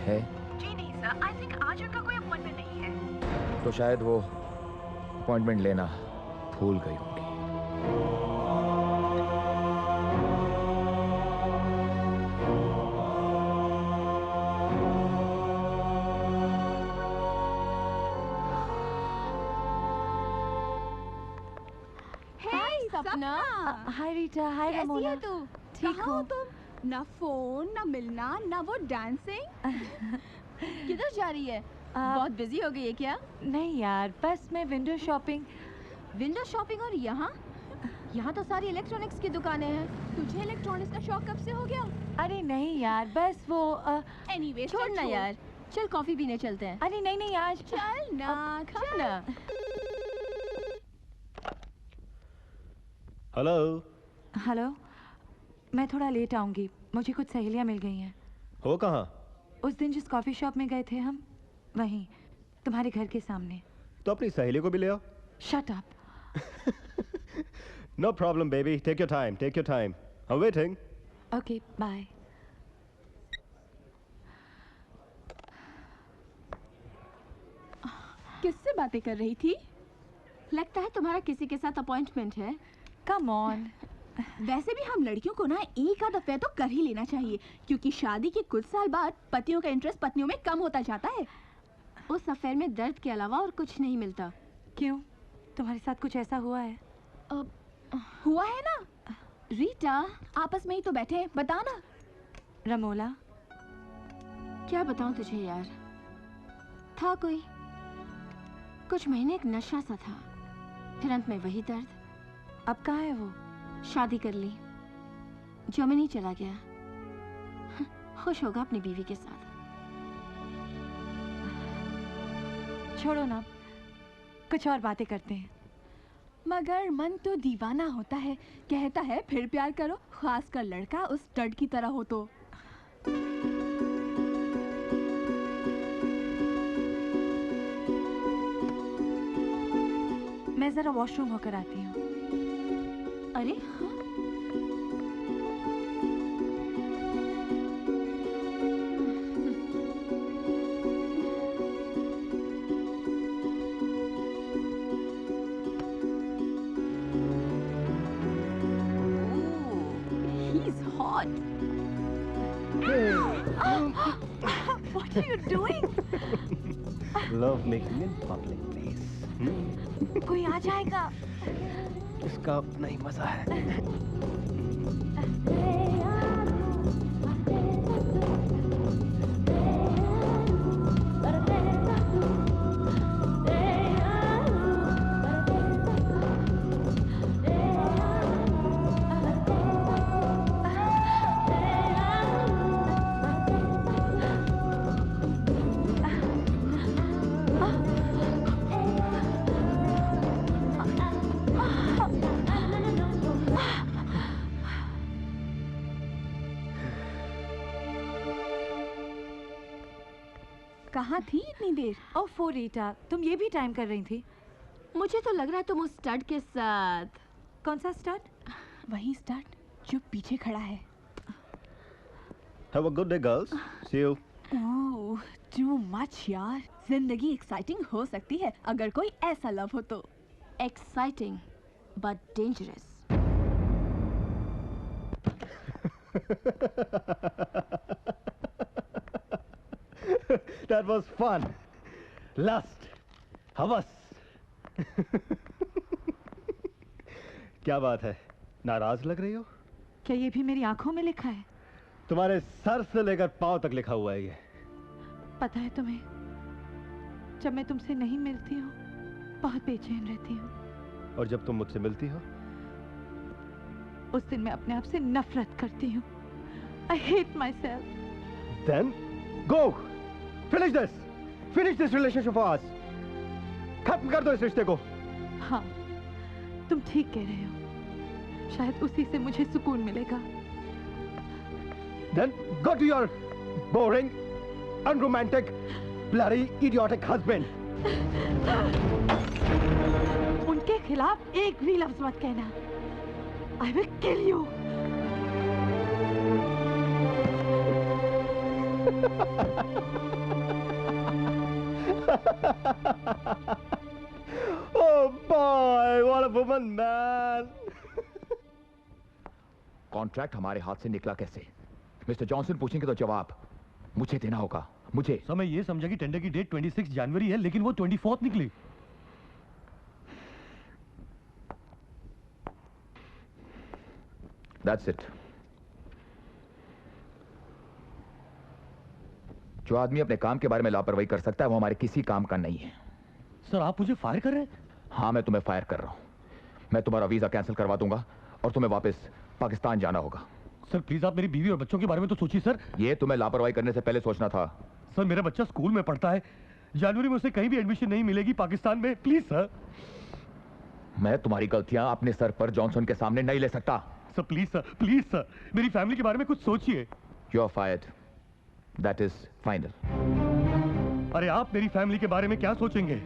है? जी नहीं सर, आई थिंक आज उनका कोई अपॉइंटमेंट नहीं है। तो शायद वो अपॉइंटमेंट लेना भूल गई होंगी। सपना। हाय रीटा, हाय कैसी रमोला। है तू? ठीक कहाँ हूँ। हो तुम? ना फोन, ना मिलना, ना वो डांसिंग। किधर जा रही है? बहुत बिजी हो गई है क्या? नहीं यार, बस मैं विंडो शॉपिंग। Window shopping? और यहाँ? यहाँ तो सारी इलेक्ट्रॉनिक्स की दुकानें हैं। तुझे इलेक्ट्रॉनिक्स का शौक कब से हो गया? अरे नहीं यार, बस वो एनीवे, छोड़ ना यार। चल कॉफी पीने चलते हैं। अरे नहीं आज। चल ना, खा ना। हेलो। हेलो, मैं थोड़ा लेट आऊंगी, मुझे कुछ सहेलियां मिल गई हैं। हो कहाँ? उस दिन जिस कॉफी शॉप में गए थे हम, वहीं तुम्हारे घर के सामने। तो अपनी सहेली को भी ले आओ। Shut up. No problem baby, take your time, take your time, I am waiting. Okay, bye. किससे बातें कर रही थी? लगता है तुम्हारा किसी के साथ अपॉइंटमेंट है। Come on. वैसे भी हम लड़कियों को ना एक आध अफेयर तो कर ही लेना चाहिए, क्योंकि शादी के कुछ साल बाद पतियों का इंटरेस्ट पत्नियों में कम होता जाता है। उस अफेयर में दर्द के अलावा और कुछ नहीं मिलता। क्यों, तुम्हारे साथ कुछ ऐसा हुआ है? हुआ है ना। रीटा, आपस में ही तो बैठे हैं, बता ना। रमोला, क्या बताऊं तुझे यार। था कोई कुछ महीने एक नशा सा था, फिर अंत में वही दर्द। अब कहाँ है वो? शादी कर ली, जर्मनी चला गया। खुश होगा अपनी बीवी के साथ। छोड़ो ना, कुछ और बातें करते हैं। मगर मन तो दीवाना होता है, कहता है फिर प्यार करो, खासकर लड़का उस स्टड की तरह हो तो। मैं जरा वॉशरूम होकर आती हूँ। अरे he's hot. What are you doing? Love making in public place. कोई आ जाएगा। इसका अपना ही मजा है। कहाँ थी इतनी देर? ओफो रीटा, तुम ये भी टाइम कर रही थी? मुझे तो लग रहा है तुम उस स्टड के साथ। कौन सा स्टार्ट? वही स्टड जो पीछे खड़ा है। Have a good day, girls. See you. Oh, too much यार। जिंदगी एक्साइटिंग हो सकती है अगर कोई ऐसा लव हो तो। Exciting but dangerous. That was fun. Lust. हवस. क्या बात है? नाराज लग रही हो? क्या ये भी मेरी आंखों में लिखा है? तुम्हारे सर से लेकर पांव तक लिखा हुआ है ये। पता है तुम्हें, जब मैं तुमसे नहीं मिलती हूँ बहुत बेचैन रहती हूँ। और जब तुम मुझसे मिलती हो उस दिन मैं अपने आप से नफरत करती हूँ। I hate myself. Then go. Finish this. Finish this relationship for us. खत्म कर दो इस रिश्ते को। हाँ, तुम ठीक कह रहे हो। शायद उसी से मुझे सुकून मिलेगा। Then go to your boring, unromantic, bloody, idiotic husband. उनके खिलाफ एक भी लफ्ज मत कहना। I will kill you. Oh boy, what a woman, man. Contract हमारे हाथ से निकला कैसे? मिस्टर जॉनसन पूछेंगे तो जवाब मुझे देना होगा। मुझे। सर मैं ये समझा कि टेंडर की डेट 26 जनवरी है, लेकिन वो 24 निकली। That's it. जो आदमी अपने काम के बारे में लापरवाही कर सकता है वो हमारे किसी काम का नहीं है। सर आप मुझे फायर कर रहे हैं? हाँ, मैं तुम्हें फायर कर रहा हूं। मैं तुम्हारा वीजा कैंसिल करवा दूंगा और तुम्हें वापस पाकिस्तान जाना होगा। सर प्लीज आप मेरी बीवी और बच्चों के बारे में तो सोचिए सर। ये तुम्हें लापरवाही करने से पहले सोचना था। सर मेरा बच्चा स्कूल में पढ़ता है, जनवरी में उसे कहीं भी एडमिशन नहीं मिलेगी पाकिस्तान में। Please sir. मैं तुम्हारी गलतियां अपने सर पर जॉनसन के सामने नहीं ले सकता। सर प्लीज सर, मेरी फैमिली के बारे में कुछ सोचिए। You are fired. That is final. अरे आप मेरी फैमिली के बारे में क्या सोचेंगे?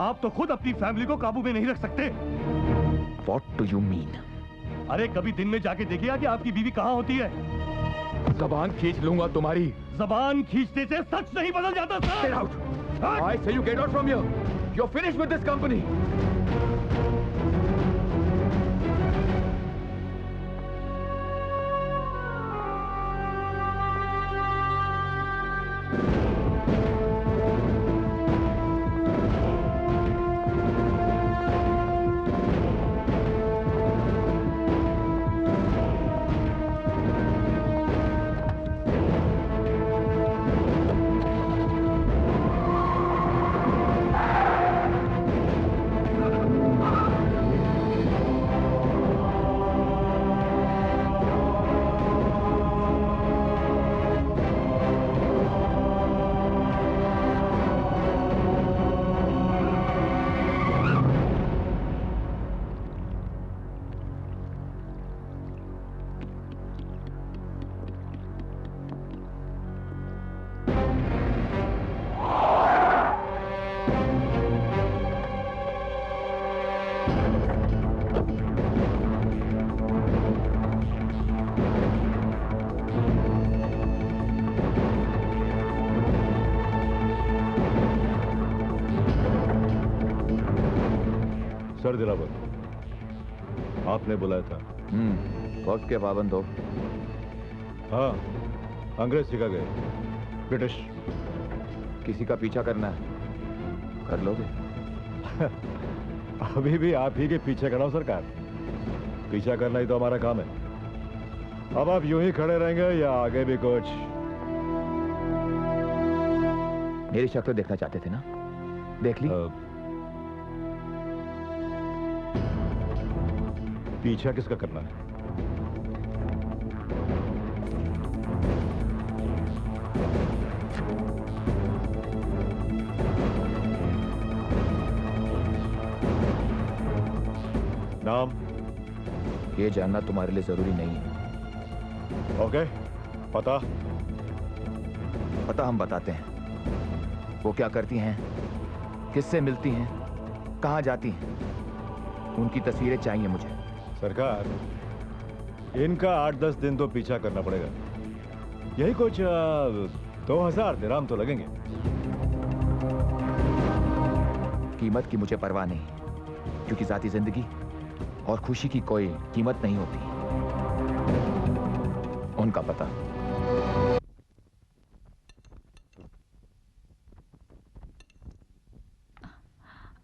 आप तो खुद अपनी फैमिली को काबू में नहीं रख सकते। What do you mean? अरे कभी दिन में जाके देखिए कि आपकी बीवी कहाँ होती है। जबान खींच लूंगा तुम्हारी। जबान खींचने से सच नहीं बदल जाता sir. Get out! I say you get out from here. You're finished with this company. Sir Dilawar, आपने बुलाया था। वक्त के पाबंद हो। हाँ, अंग्रेज सिखा गए, ब्रिटिश। किसी का पीछा करना है, कर लोगे? अभी भी आप ही के पीछे खड़ा हूं सरकार। पीछा करना ही तो हमारा काम है। अब आप यूं ही खड़े रहेंगे या आगे भी कुछ? मेरी शक्ल देखना चाहते थे ना? देख ली? पीछा किसका करना है? नाम? ये जानना तुम्हारे लिए जरूरी नहीं है। ओके, पता? पता हम बताते हैं। वो क्या करती हैं, किससे मिलती हैं, कहाँ जाती हैं, उनकी तस्वीरें चाहिए मुझे। सरकार, इनका 8-10 दिन तो पीछा करना पड़ेगा। यही कुछ 2000 दिरहम तो लगेंगे। कीमत की मुझे परवाह नहीं, क्योंकि जाती जिंदगी और खुशी की कोई कीमत नहीं होती। उनका पता।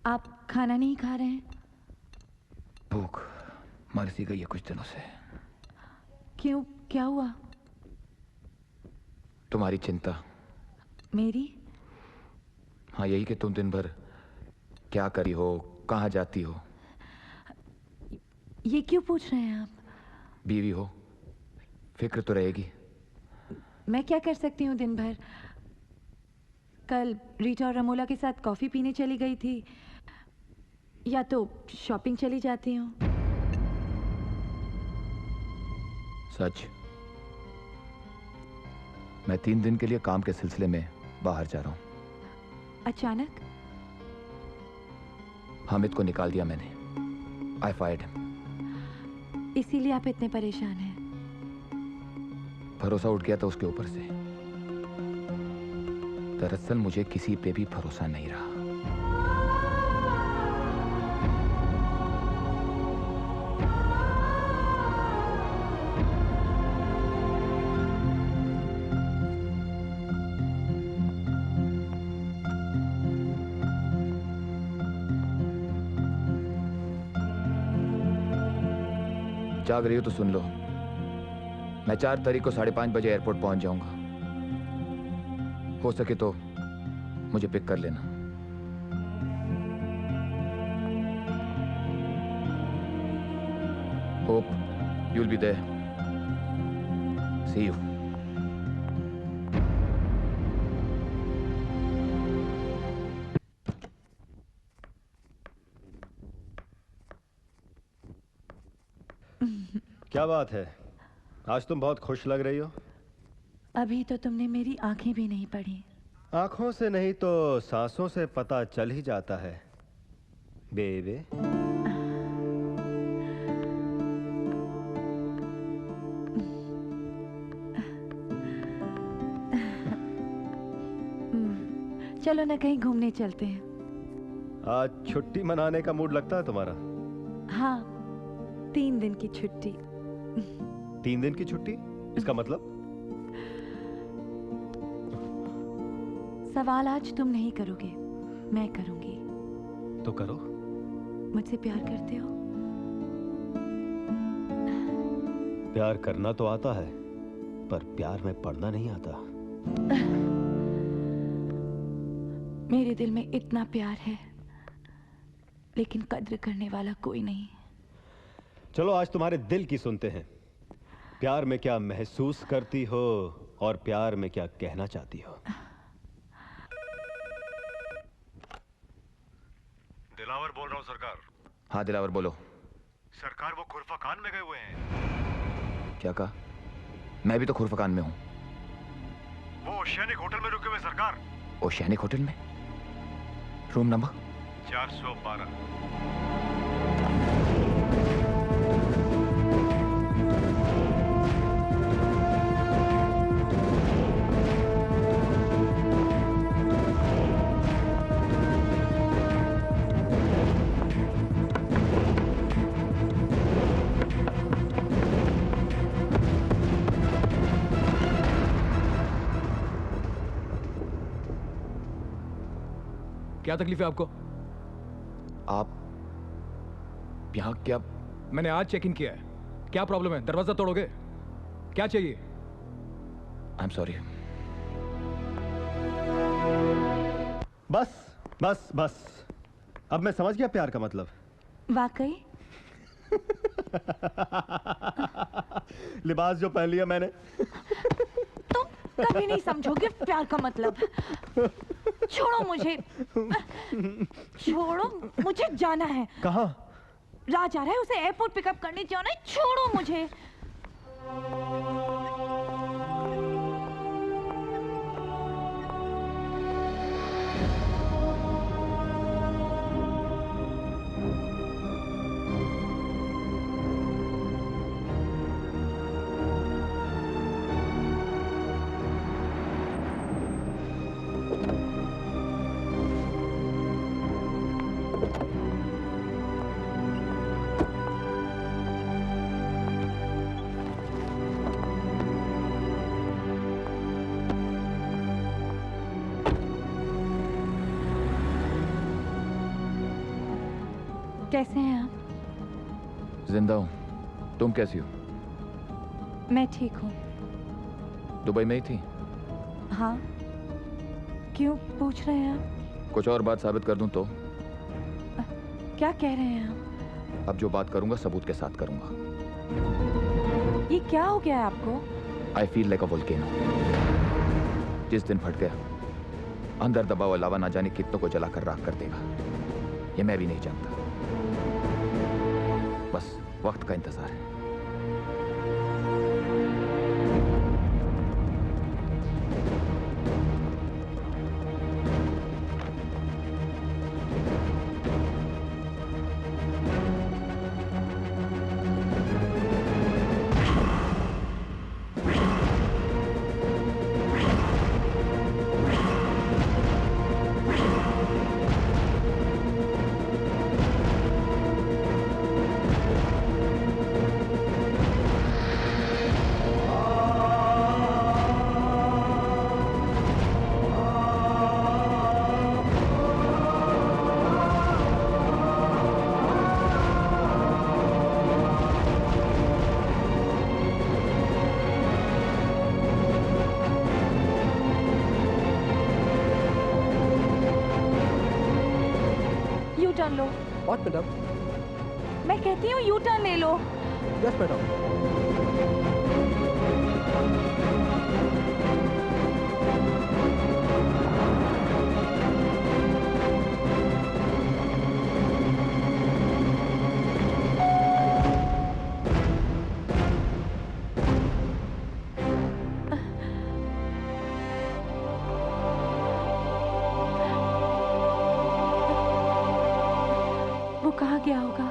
आप खाना नहीं खा रहे हैं? भूख मर सी गई है कुछ दिनों से। क्यों, क्या हुआ? तुम्हारी चिंता। मेरी? हाँ, यही कि तुम दिन भर क्या करी हो, कहाँ जाती हो। ये क्यों पूछ रहे हैं आप? बीवी हो, फिक्र तो रहेगी। मैं क्या कर सकती हूँ दिन भर? कल रीटा और रमोला के साथ कॉफी पीने चली गई थी, या तो शॉपिंग चली जाती हूँ। सच, मैं 3 दिन के लिए काम के सिलसिले में बाहर जा रहा हूँ। अचानक? हामिद को निकाल दिया मैंने। आई फायर्ड हिम। इसीलिए आप इतने परेशान हैं? भरोसा उठ गया था उसके ऊपर से। दरअसल मुझे किसी पे भी भरोसा नहीं रहा। जाग रही हो तो सुन लो, मैं 4 तारीख को 5:30 बजे एयरपोर्ट पहुंच जाऊंगा। हो सके तो मुझे पिक कर लेना। Hope you'll be there. See you. क्या बात है, आज तुम बहुत खुश लग रही हो। अभी तो तुमने मेरी आंखें भी नहीं पढ़ी। आंखों से नहीं तो सांसों से पता चल ही जाता है बेबे। चलो ना कहीं घूमने चलते हैं। आज छुट्टी मनाने का मूड लगता है तुम्हारा। हाँ, 3 दिन की छुट्टी। 3 दिन की छुट्टी? इसका मतलब? सवाल आज तुम नहीं करोगे, मैं करूंगी। तो करो। मुझसे प्यार करते हो? प्यार करना तो आता है, पर प्यार में पड़ना नहीं आता। मेरे दिल में इतना प्यार है, लेकिन कद्र करने वाला कोई नहीं। चलो आज तुम्हारे दिल की सुनते हैं। प्यार में क्या महसूस करती हो और प्यार में क्या कहना चाहती हो। दिलावर बोल रहा हूँ सरकार। हाँ दिलावर बोलो। सरकार वो खुरफाकान में गए हुए हैं। क्या कहा? मैं भी तो खुरफकान में हूँ। वो ओशियानिक होटल में रुके हुए सरकार। ओशियानिक होटल में? Room number 412। क्या तकलीफ है आपको? आप यहाँ क्या? मैंने आज चेक इन किया है। क्या प्रॉब्लम है? दरवाजा तोड़ोगे? क्या चाहिए? आई एम सॉरी। बस बस बस, अब मैं समझ गया प्यार का मतलब। वाकई? लिबास जो पहन लिया मैंने। तुम कभी नहीं समझोगे प्यार का मतलब। छोड़ो मुझे, छोड़ो मुझे, जाना है। कहाँ? राज आ रहा है, उसे एयरपोर्ट पिकअप करने जाना है। छोड़ो मुझे। कैसे हैं आप? जिंदा हूं। तुम कैसी हो? मैं ठीक हूँ। दुबई में ही थी? हाँ, क्यों पूछ रहे हैं आप? कुछ और बात साबित कर दूं तो? क्या कह रहे हैं आप? अब जो बात करूंगा सबूत के साथ करूंगा। ये क्या हो गया है आपको? I feel like a volcano. जिस दिन फट गया, अंदर दबा हुआ लावा ना जाने कितनों को जलाकर राख कर देगा, ये मैं भी नहीं जानता। बस वक्त का इंतजार है। U turn low. What madam? मैं कहती हूँ यू टर्न ले लो। Yes madam. वो कहाँ गया होगा?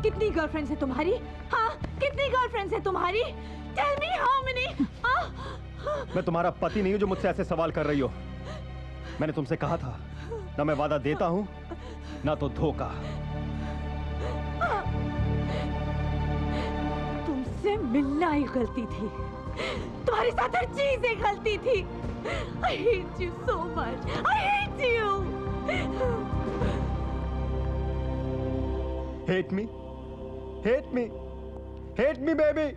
कितनी गर्लफ्रेंड्स है तुम्हारी? हाँ, कितनी गर्लफ्रेंड्स है तुम्हारी? Tell me how many? मैं तुम्हारा पति नहीं हूं जो मुझसे ऐसे सवाल कर रही हो। मैंने तुमसे कहा था ना, मैं वादा देता हूं ना तो धोखा। तुमसे मिलना ही गलती थी। तुम्हारे साथ हर चीज एक गलती थी। I hate you so much. I hate you. Hate me? Hate me? Hate me, baby.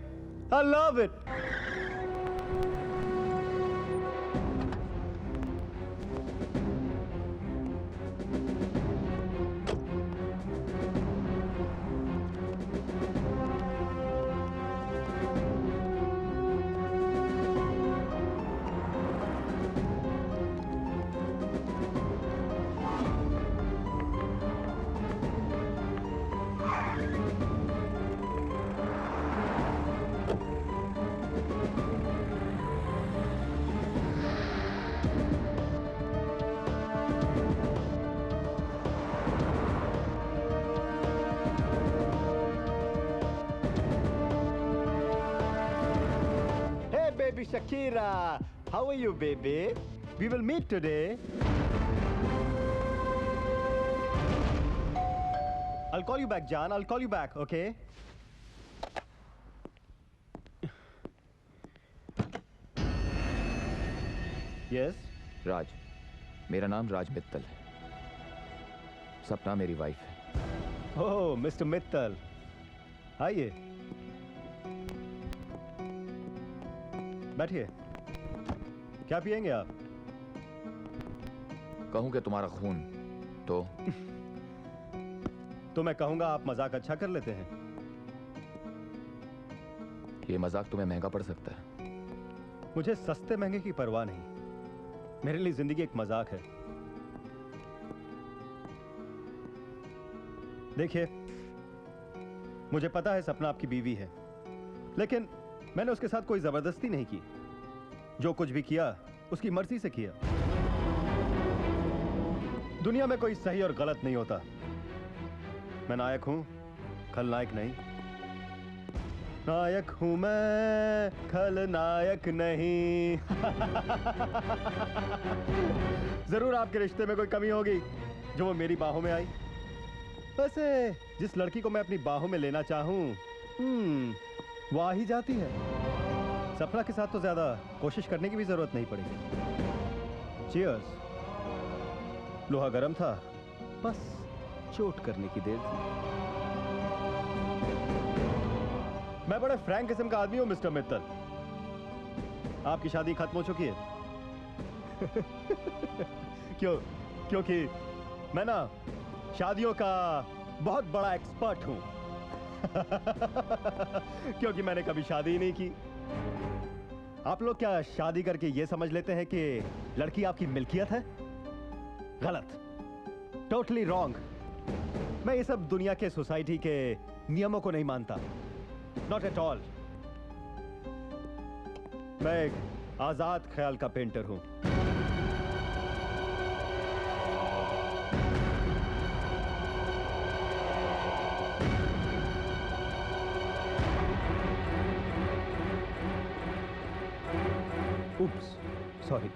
I love it. Baby Shakira, how are you, baby? We will meet today. I'll call you back, John. I'll call you back, okay? Yes? राज, मेरा नाम राज मित्तल है। सपना मेरी wife है। Oh, Mr. Mittal. आइए। बैठिए। क्या पिएंगे आप? कहूं कि तुम्हारा खून तो तो मैं कहूंगा आप मजाक अच्छा कर लेते हैं। ये मजाक तुम्हें महंगा पड़ सकता है। मुझे सस्ते महंगे की परवाह नहीं। मेरे लिए जिंदगी एक मजाक है। देखिए, मुझे पता है सपना आपकी बीवी है, लेकिन मैंने उसके साथ कोई जबरदस्ती नहीं की। जो कुछ भी किया उसकी मर्जी से किया। दुनिया में कोई सही और गलत नहीं होता। मैं नायक हूं, खलनायक नहीं। नायक हूं मैं, खलनायक नहीं। जरूर आपके रिश्ते में कोई कमी होगी जो वो मेरी बाहों में आई। वैसे जिस लड़की को मैं अपनी बाहों में लेना चाहूं, वो आ ही जाती है। सपना के साथ तो ज्यादा कोशिश करने की भी जरूरत नहीं पड़ेगी। चीयर्स। लोहा गर्म था, बस चोट करने की देर थी। मैं बड़े फ्रैंक किस्म का आदमी हूं मिस्टर मित्तल। आपकी शादी खत्म हो चुकी है। क्योंकि मैं ना शादियों का बहुत बड़ा एक्सपर्ट हूं। क्योंकि मैंने कभी शादी ही नहीं की। आप लोग क्या शादी करके ये समझ लेते हैं कि लड़की आपकी मिल्कियत है? गलत, टोटली रॉन्ग। मैं ये सब दुनिया के सोसाइटी के नियमों को नहीं मानता, नॉट एट ऑल। मैं एक आजाद ख्याल का पेंटर हूं। उप्स, सॉरी।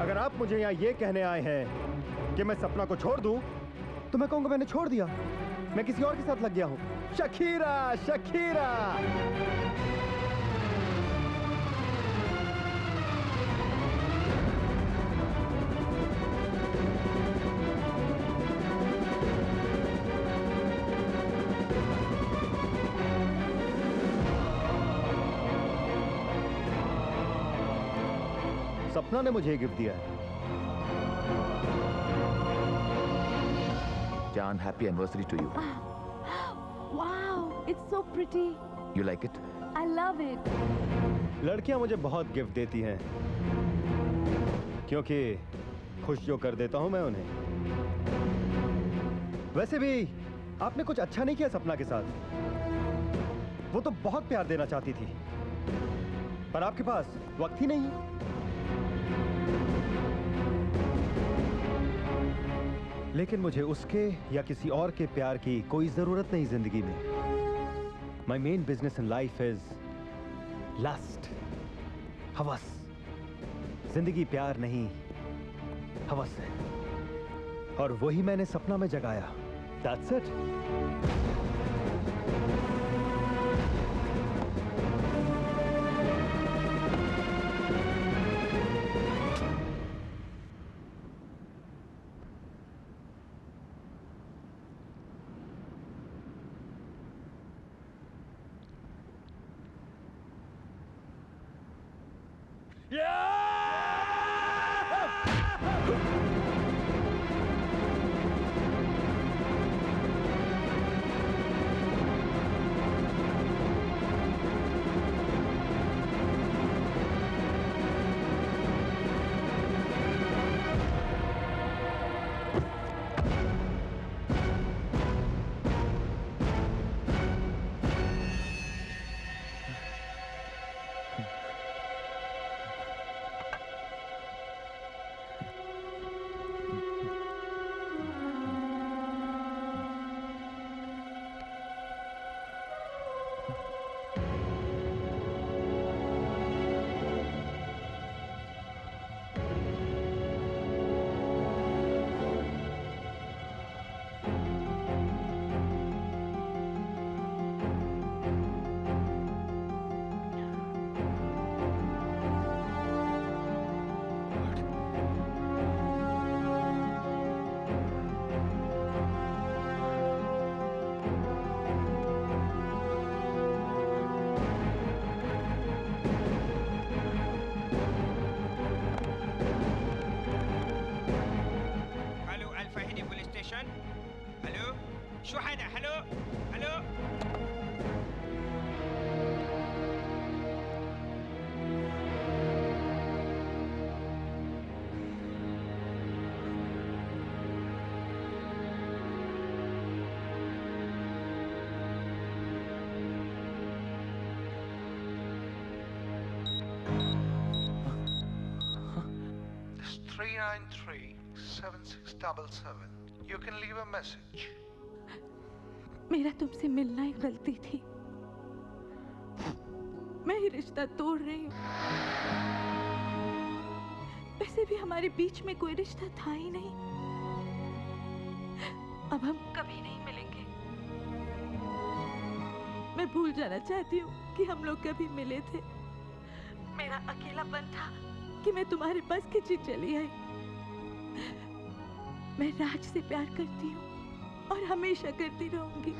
अगर आप मुझे यहां ये कहने आए हैं कि मैं सपना को छोड़ दूं, तो मैं कहूंगा मैंने छोड़ दिया, मैं किसी और के साथ लग गया हूं। Shakira, Shakira. सपना ने मुझे गिफ्ट दिया है। Jan, happy anniversary to you. Wow, it's so pretty. You like it? I love it. लड़कियां मुझे बहुत गिफ्ट देती हैं, क्योंकि खुश जो कर देता हूं मैं उन्हें। वैसे भी आपने कुछ अच्छा नहीं किया सपना के साथ। वो तो बहुत प्यार देना चाहती थी, पर आपके पास वक्त ही नहीं। लेकिन मुझे उसके या किसी और के प्यार की कोई जरूरत नहीं जिंदगी में। My main business in life is lust, हवस। जिंदगी प्यार नहीं, हवस है, और वही मैंने सपना में जगाया। That's it. 393-7677. You can leave a message. मेरा तुमसे मिलना ही गलती थी। मैं ही रिश्ता तोड़ रही हूँ। वैसे भी हमारे बीच में कोई रिश्ता था ही नहीं। अब हम कभी नहीं मिलेंगे। मैं भूल जाना चाहती हूँ कि हम लोग कभी मिले थे। मेरा अकेलापन था कि मैं तुम्हारे पास खिंची चली आई। मैं राज से प्यार करती हूँ और हमेशा करती रहूंगी।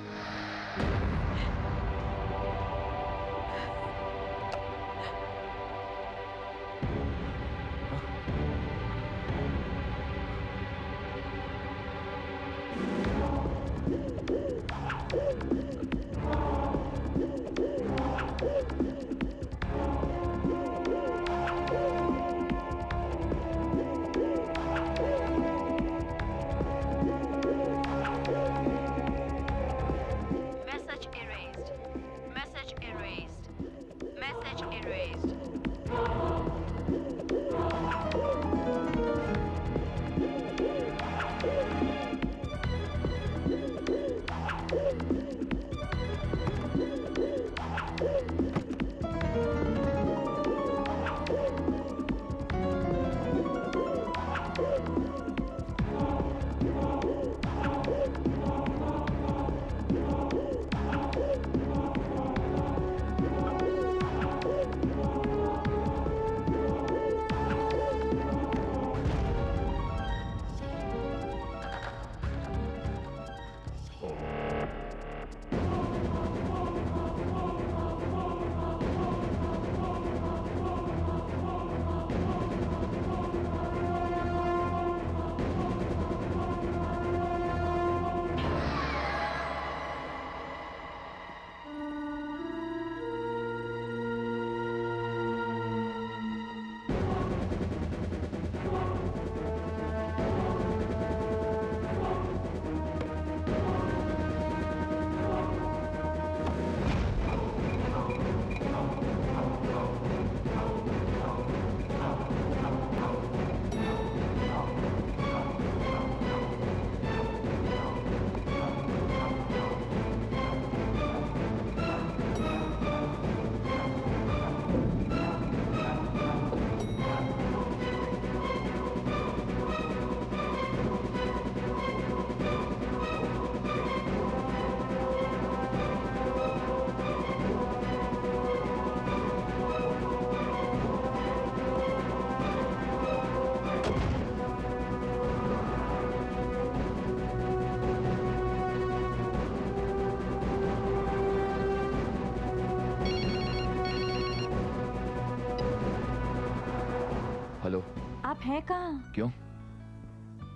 हेलो। आप हैं कहाँ? क्यों?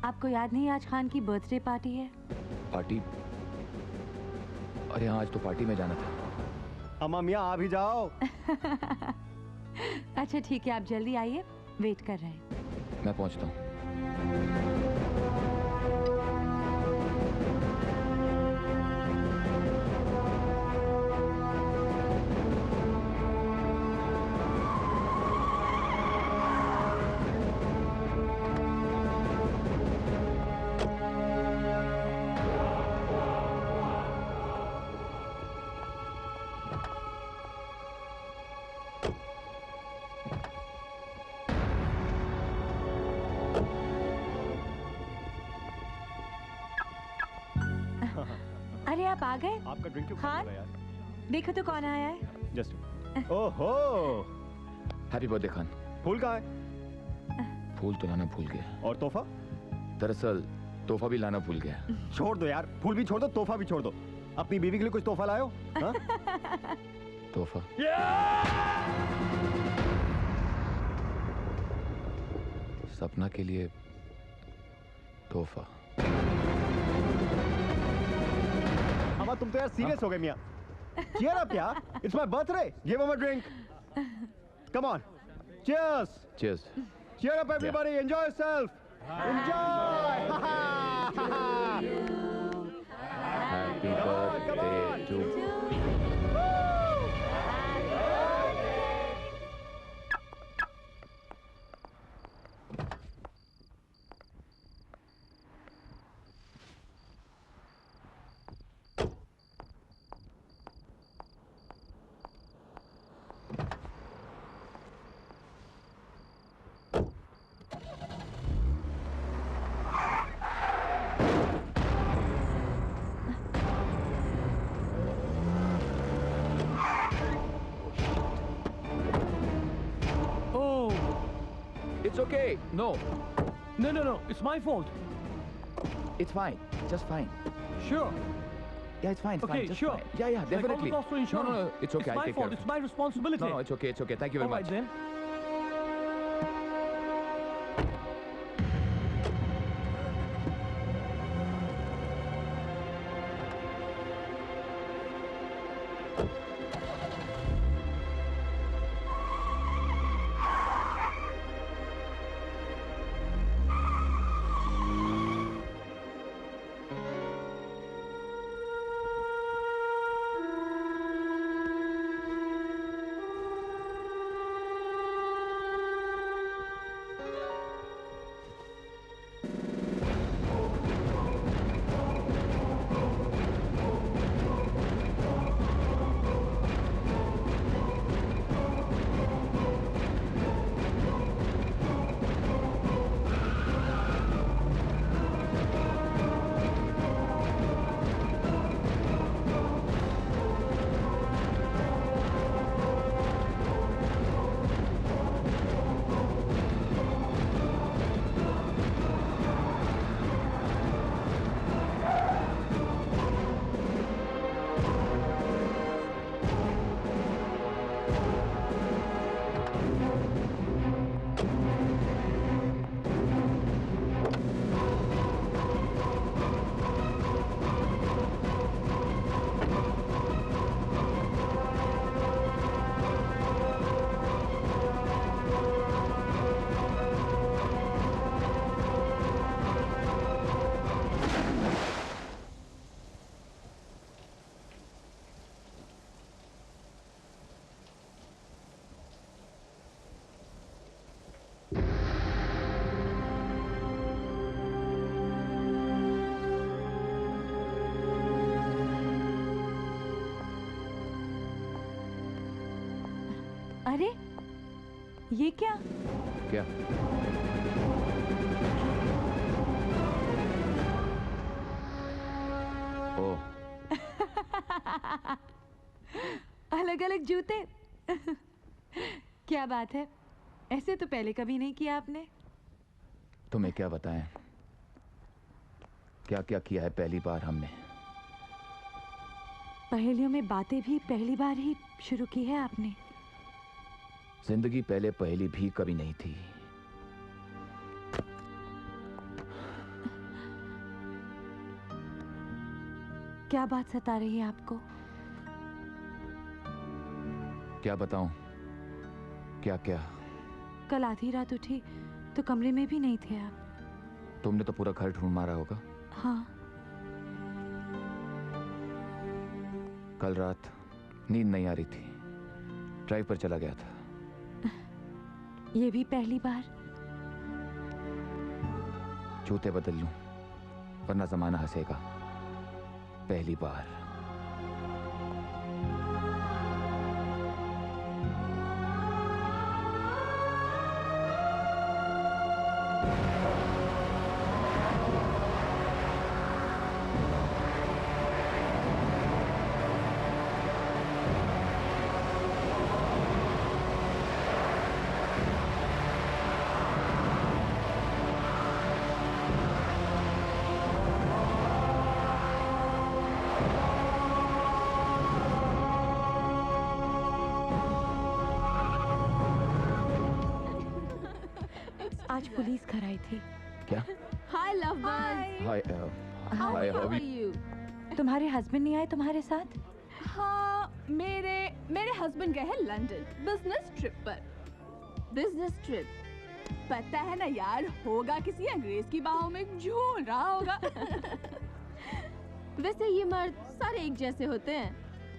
आपको याद नहीं आज खान की बर्थडे पार्टी है? पार्टी? अरे हाँ, आज तो पार्टी में जाना था। अम्मा मियाँ आप ही जाओ। अच्छा ठीक है, आप जल्दी आइए, वेट कर रहे हैं। मैं पहुंचता हूँ। अरे आप आ गए? आपका ड्रिंक क्यों खान, यार? देखो तो कौन आया है। जस्ट ओहो, हैप्पी बर्थडे खान। फूल कहाँ है? फूल तो लाना भूल गया। और तोहफा? दरअसल तोहफा भी लाना भूल गया। छोड़ दो यार, फूल भी छोड़ दो, तोहफा भी छोड़ दो। अपनी बीवी के लिए कुछ तोहफा लाए हो? हाँ? तोहफा? सपना के लिए तोहफा। अम्मा तुम तो यार सीरियस हो गए मियाँ। Cheer up यार, it's my birthday. Give him a drink. Come on. Cheers. Cheers. Cheer up everybody. Yeah. Enjoy yourself. Enjoy. Happy birthday to you. It's okay. No. No. It's my fault. It's fine. Just fine. Sure. Yeah, it's fine. Okay, Just sure. fine. Yeah, definitely. Like all the costs for No, insurance. it's okay. It's I'll my take fault. care of It's my responsibility. No, it's okay. It's okay. Thank you very All right much. then. अरे ये क्या? क्या? ओ, अलग अलग जूते। क्या बात है, ऐसे तो पहले कभी नहीं किया आपने। तुम्हें क्या बताएं, क्या क्या किया है पहली बार हमने। पहेलियों में बातें भी पहली बार ही शुरू की है आपने। जिंदगी पहले पहली भी कभी नहीं थी। क्या बात सता रही है आपको? क्या बताऊं, क्या क्या। कल आधी रात उठी तो कमरे में भी नहीं थे आप। तुमने तो पूरा घर ढूंढ मारा होगा। हाँ। कल रात नींद नहीं आ रही थी, ड्राइव पर चला गया था। ये भी पहली बार? जूते बदल लूं वरना जमाना हंसेगा। पहली बार। आज पुलिस घर आई थी। क्या? Hi lovebirds. Hi hi, how are you? तुम्हारे हस्बैंड नहीं आए तुम्हारे साथ? हाँ, मेरे हस्बैंड गए हैं लंदन बिजनेस ट्रिप पर। बिजनेस ट्रिप, पता है ना यार, होगा किसी अंग्रेज की बाहों में झूल रहा होगा। वैसे ये मर्द सारे एक जैसे होते हैं।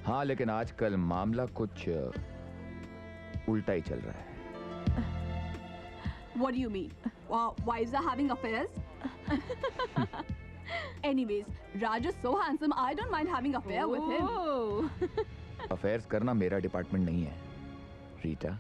हाँ, लेकिन आजकल मामला कुछ उल्टा ही चल रहा है। What do you mean? Wives are having affairs? Anyways, Raj is so handsome, I don't mind having affair with him. Affairs करना मेरा डिपार्टमेंट नहीं है, रीटा।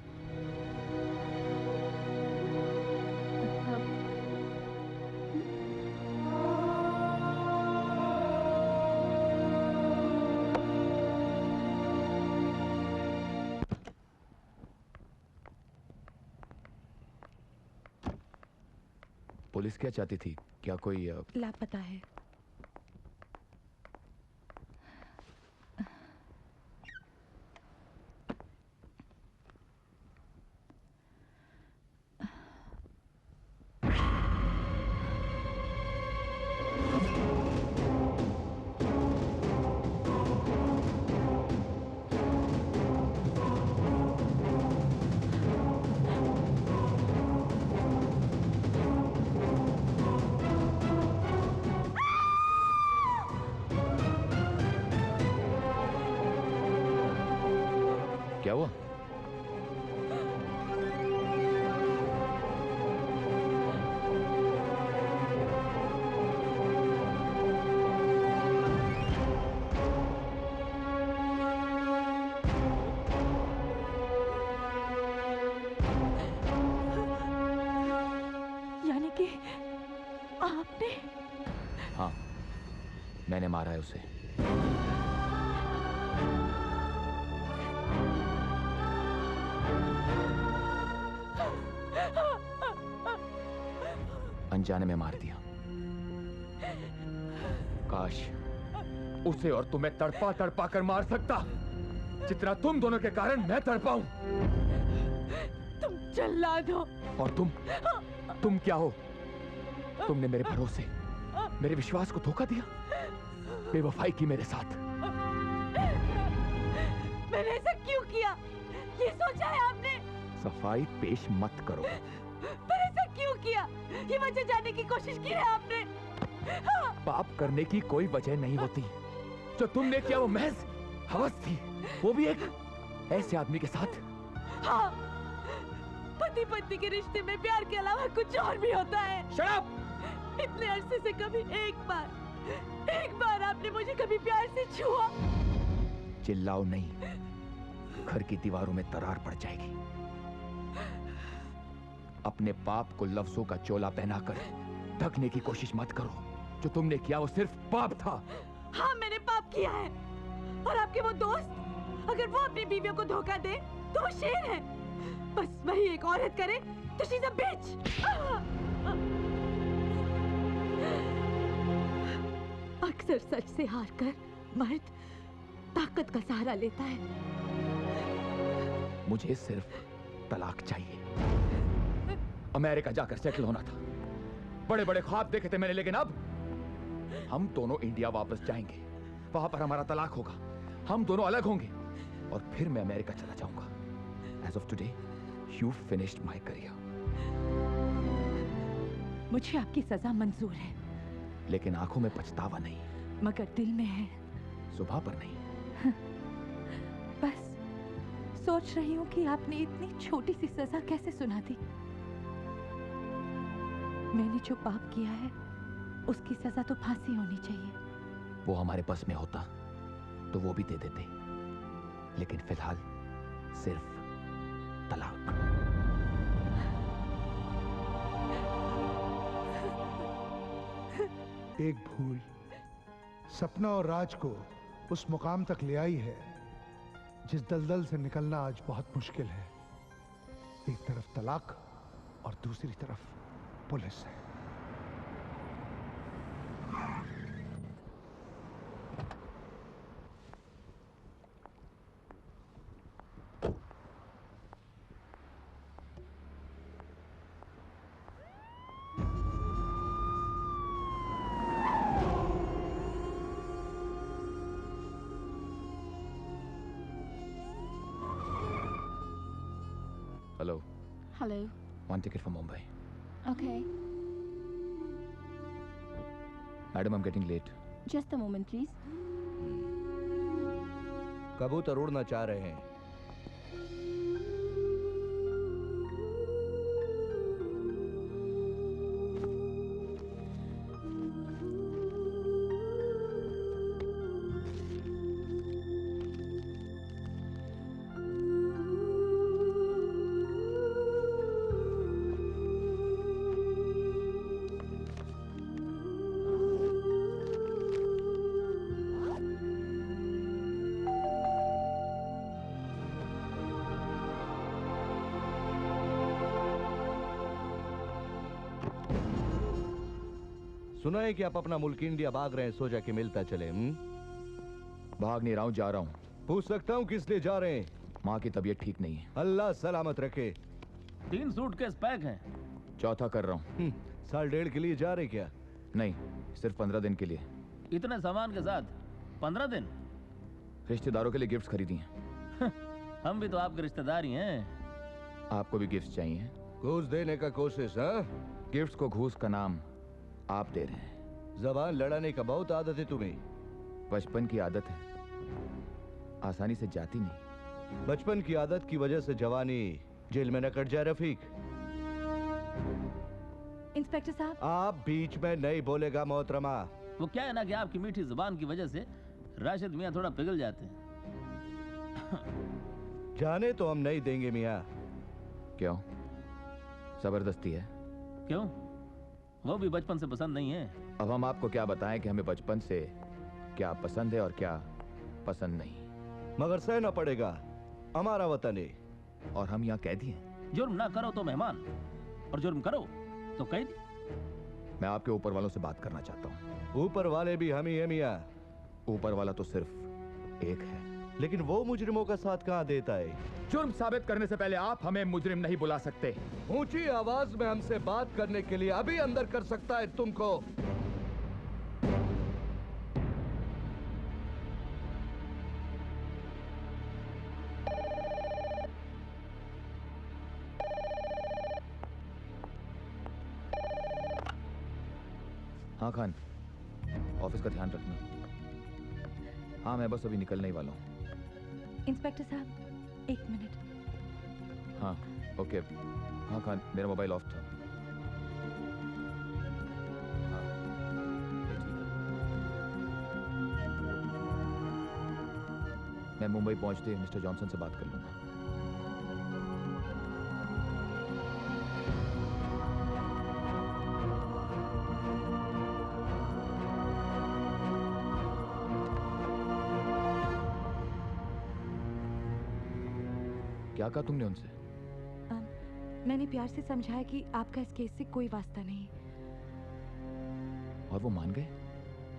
पुलिस क्या चाहती थी? क्या कोई लापता है। क्या हुआ? यानी कि आपने? हाँ, मैंने मारा है उसे। अनजाने में मार दिया। काश उसे और तुम्हें तड़पा तड़पा कर मार सकता, जितना तुम दोनों के कारण मैं तड़पाऊं। तुम जल्लाद हो। और तुम क्या हो? तुमने मेरे भरोसे, मेरे विश्वास को धोखा दिया, बेवफाई की मेरे साथ। मैंने ऐसा क्यों किया? ये सोचा है आपने? सफाई पेश मत करो। पर ऐसा क्यों किया? ये वजह जानने की कोशिश की है आपने? पाप करने की कोई वजह नहीं होती। जो तुमने किया वो महज हवस थी, वो भी एक ऐसे आदमी के साथ। हाँ, पति पत्नी के रिश्ते में प्यार के अलावा कुछ और भी होता है। Shut up! इतने अरसे से कभी एक बार आपने मुझे कभी प्यार से छुआ? चिल्लाओ नहीं, घर की दीवारों में दरार पड़ जाएगी। अपने पाप को लफ्जों का चोला पहनाकर ढकने की कोशिश मत करो। जो तुमने किया वो सिर्फ पाप था। हाँ, मैंने पाप किया है। और आपके वो दोस्त, अगर वो अपनी बीवियों को धोखा दे तो वो शेर है। बस वही एक औरत करे तो शी इज अ बिच। अक्सर सच से हारकर मर्द ताकत का सहारा लेता है। मुझे सिर्फ तलाक चाहिए। अमेरिका जाकर सेटल होना था, बड़े बड़े ख्वाब देखे थे मैंने, लेकिन अब हम दोनों इंडिया वापस जाएंगे। वहां पर हमारा तलाक होगा, हम दोनों अलग होंगे और फिर मैं अमेरिका चला जाऊंगा। As of today, you finished my career. मुझे आपकी सजा मंजूर है, लेकिन आंखों में पछतावा नहीं, मगर दिल में है। सुबह पर नहीं। बस सोच रही हूँ कि आपने इतनी छोटी सी सजा कैसे सुना दी। मैंने जो पाप किया है उसकी सजा तो फांसी होनी चाहिए। वो हमारे बस में होता तो वो भी दे देते, लेकिन फिलहाल सिर्फ तलाक। एक भूल सपना और राज को उस मुकाम तक ले आई है जिस दलदल से निकलना आज बहुत मुश्किल है। एक तरफ तलाक और दूसरी तरफ पुलिस है। Hello. Hello. One ticket for Mumbai. Okay. Madam, I'm getting late. Just a moment, please. कबूतर उड़ना चाह रहे हैं। सुना है कि आप अपना मुल्क इंडिया भाग रहे हैं, सोचा कि मिलता चले। भाग नहीं रहा हूँ, जा रहा हूँ। पूछ सकता हूँ किस लिए जा रहे हैं? माँ की तबीयत ठीक नहीं है। अल्लाह सलामत रखे। 3 सूटकेस पैक हैं। चौथा कर रहा हूँ। साल डेढ़ के लिए जा रहे क्या? नहीं, सिर्फ 15 दिन के लिए। इतने सामान के साथ 15 दिन? रिश्तेदारों के लिए गिफ्ट्स खरीदी हैं। हम भी तो आपके रिश्तेदार ही हैं। आपको भी गिफ्ट्स चाहिए? घूस देने का कोशिश? हाँ, गिफ्ट्स को घूस का नाम आप दे रहे हैं। जबान लड़ाने का बहुत आदत है तुम्हें। बचपन की आदत है, आसानी से जाती नहीं। बचपन की आदत की वजह से जवानी जेल में न कट जाए रफीक। इंस्पेक्टर साहब, आप बीच में नहीं बोलेगा मोहतरमा। वो क्या है ना कि आपकी मीठी जुबान की वजह से राशिद मियाँ थोड़ा पिघल जाते हैं। जाने तो हम नहीं देंगे मियाँ। क्यों? जबरदस्ती है? क्यों? वो भी बचपन से पसंद नहीं है। अब हम आपको क्या बताएं कि हमें बचपन से क्या पसंद है और क्या पसंद नहीं। मगर सहना पड़ेगा, हमारा वतन है। और हम यहाँ कैदी हैं। जुर्म ना करो तो मेहमान, और जुर्म करो तो कैदी। मैं आपके ऊपर वालों से बात करना चाहता हूँ। ऊपर वाले भी हम ही है मियाँ। ऊपर वाला तो सिर्फ एक है, लेकिन वो मुजरिमों का साथ कहाँ देता है? जुर्म साबित करने से पहले आप हमें मुजरिम नहीं बुला सकते। ऊंची आवाज में हमसे बात करने के लिए अभी अंदर कर सकता है तुमको। हाँ खान, ऑफिस का ध्यान रखना। हाँ, मैं बस अभी निकलने ही वाला हूँ। इंस्पेक्टर साहब, 1 मिनट। हाँ, ओके। हाँ खान, मेरा मोबाइल ऑफ था। हाँ, ये ठीक है। मैं मुंबई पहुंचते ही मिस्टर जॉनसन से बात कर लूंगा। क्या कहा तुमने उनसे? मैंने प्यार से समझाया कि आपका इस केस से कोई वास्ता नहीं। और वो मान गए?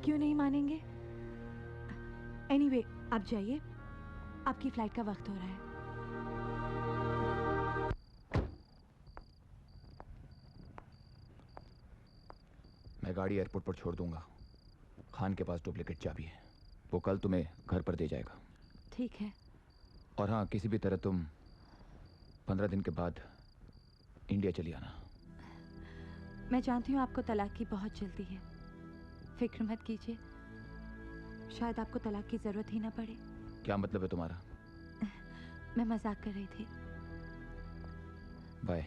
क्यों नहीं मानेंगे? एनीवे, आप जाइए, आपकी फ्लाइट का वक्त हो रहा है। मैं गाड़ी एयरपोर्ट पर छोड़ दूंगा। खान के पास डुप्लीकेट चाबी है, वो कल तुम्हें घर पर दे जाएगा। ठीक है। और हाँ, किसी भी तरह तुम 15 दिन के बाद इंडिया चली आना। मैं जानती हूँ आपको तलाक की बहुत जल्दी है, फिक्र मत कीजिए, शायद आपको तलाक की जरूरत ही ना पड़े। क्या मतलब है तुम्हारा? मैं मजाक कर रही थी। बाय।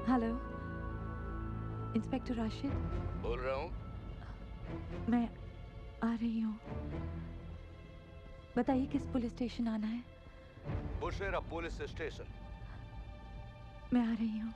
हेलो, इंस्पेक्टर राशिद बोल रहा हूँ। मैं आ रही हूँ। बताइए किस पुलिस स्टेशन आना है? बुशेरा पुलिस स्टेशन। मैं आ रही हूँ।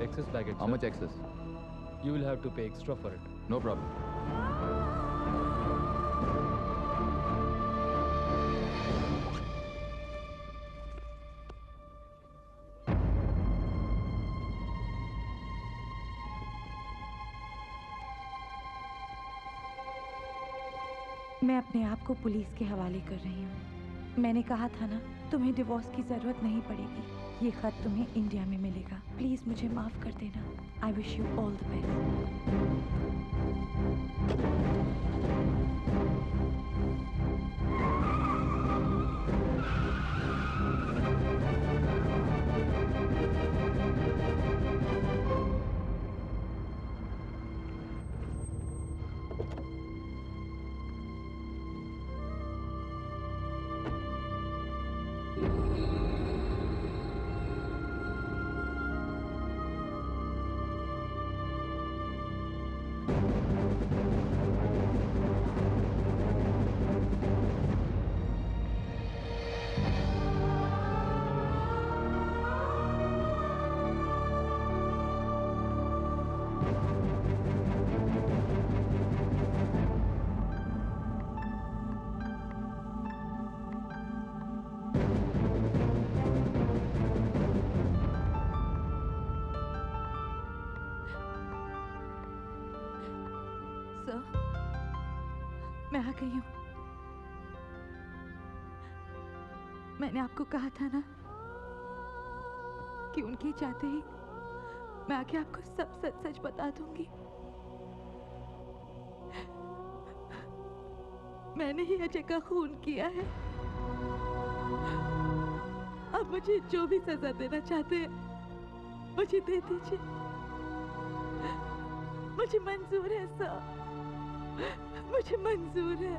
Excess baggage. How much excess? You will have to pay extra for it. No problem. मैं अपने आप को पुलिस के हवाले कर रही हूँ। मैंने कहा था ना, तुम्हें डिवोर्स की जरूरत नहीं पड़ेगी। ये खत तुम्हें इंडिया में मिलेगा। प्लीज मुझे माफ कर देना। I wish you all the best. मैं आ गई हूँ। मैंने आपको कहा था ना कि उनके चाहते ही मैं आके आपको सब सच सच बता दूंगी। मैंने ही अजय का खून किया है। अब मुझे जो भी सजा देना चाहते हैं मुझे दे दीजिए। मुझे मंजूर है सर, मुझे मंजूर है।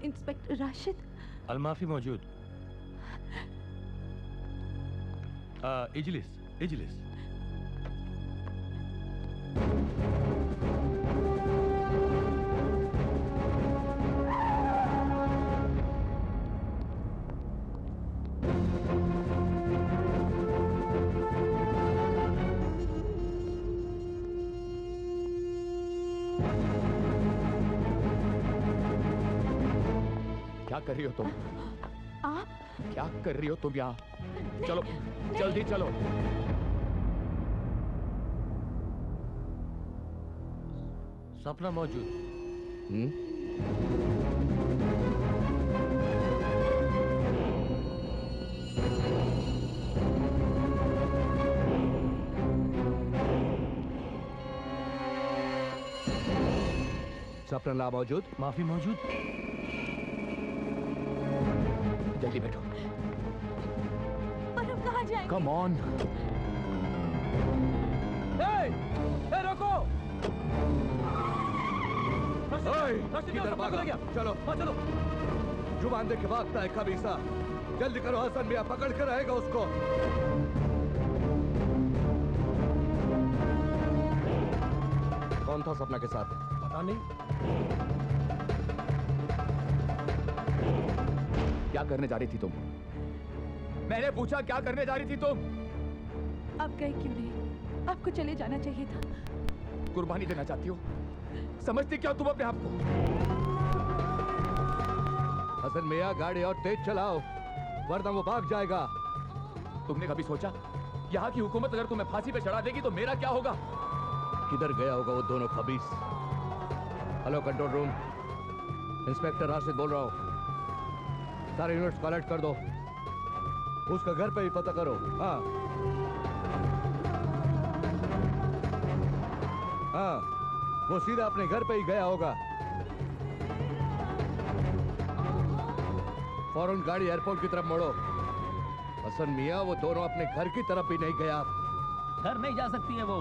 इंस्पेक्टर राशिद। अलमाफी मौजूद। इजलिस इजलिस। क्या कर रही हो तुम? आप क्या कर रही हो तुम यहाँ? चलो जल्दी चलो। सपना मौजूद। सपना ला मौजूद। माफी मौजूद। जल्दी बैठो। पर हम कहाँ जाएंगे? Come on. रोको। किधर भागा? चलो चलो। जुबान दे के भागता है खबीसा। जल्दी करो, हसन मियां पकड़ कर रहेगा उसको। कौन था सपना के साथ? पता नहीं। क्या करने जा रही थी तुम? मैंने पूछा क्या करने जा रही थी तुम? आप गए क्यों नहीं? आपको चले जाना चाहिए था। कुर्बानी देना चाहती हो? समझती क्या तुम अपने आप को? हसन मियां गाड़ी और तेज चलाओ वरना वो भाग जाएगा। तुमने कभी सोचा यहाँ की हुकूमत अगर तुम्हें फांसी पे चढ़ा देगी तो मेरा क्या होगा? किधर गया होगा वो दोनों खबीस? Hello control room, inspector Rashid बोल रहा हूँ। सारे यूनिट्स कलेक्ट कर दो। उसका घर पे ही पता करो। हाँ हाँ, वो सीधा अपने घर पे ही गया होगा। फौरन गाड़ी एयरपोर्ट की तरफ मोड़ो। हसन मियां वो दोनों अपने घर की तरफ भी नहीं गया। घर नहीं जा सकती है वो।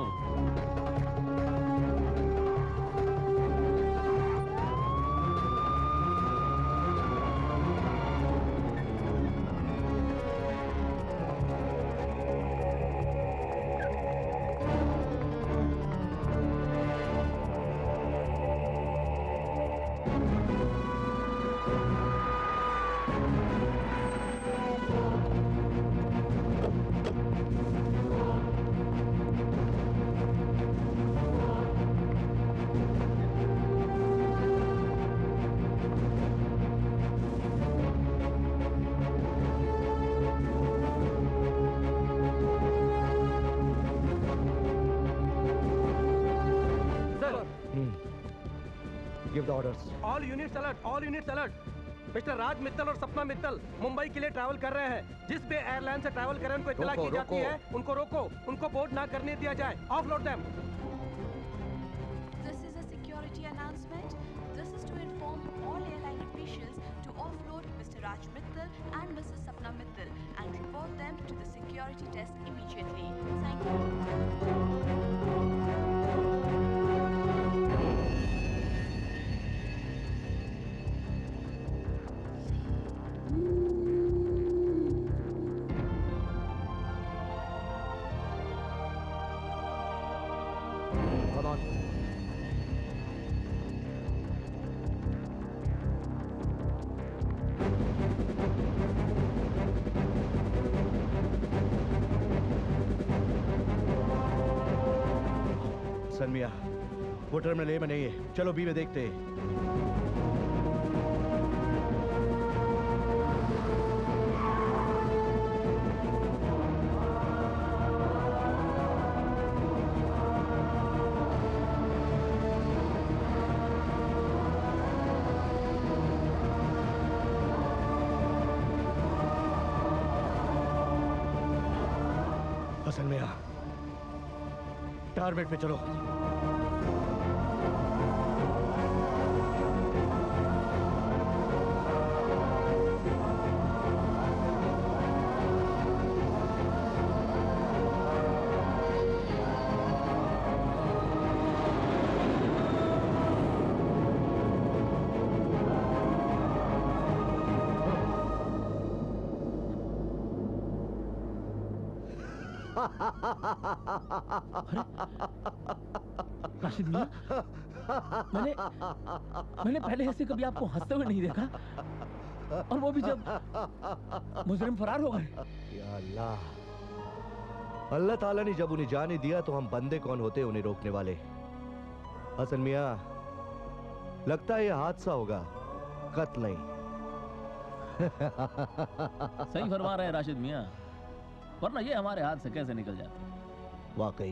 Give the orders. All units alert, all units alert. Mister Raj Mittal और सपना मित्तल मुंबई के लिए ट्रैवल कर रहे हैं। जिस भी एयरलाइन से ट्रैवल कर रहे हैं उनको इत्तला की जाती है, उनको रोको, उनको बोर्ड ना करने दिया जाए। Offload them. This is a security announcement. This is to inform all airline officials to offload Mr. Raj Mittal and Mrs. Sapna Mittal and report them to the security desk immediately. Thank you. Hold on. सनमिया, वो terminal ए में नहीं है, चलो B में देखते हैं। सनमिया, target पे चलो। राशिद मियां, मैंने पहले ऐसे कभी आपको हंसते हुए नहीं देखा, और वो भी जब मुजरिम फरार हो गए। या अल्लाह, अल्लाह ताला ने जब उन्हें जाने दिया तो हम बंदे कौन होते उन्हें रोकने वाले। हसन मियां, लगता है ये हादसा होगा, कत्ल नहीं। सही फरमा रहे हैं राशिद मियां, वरना ये हमारे हाथ से कैसे निकल जाते। वाकई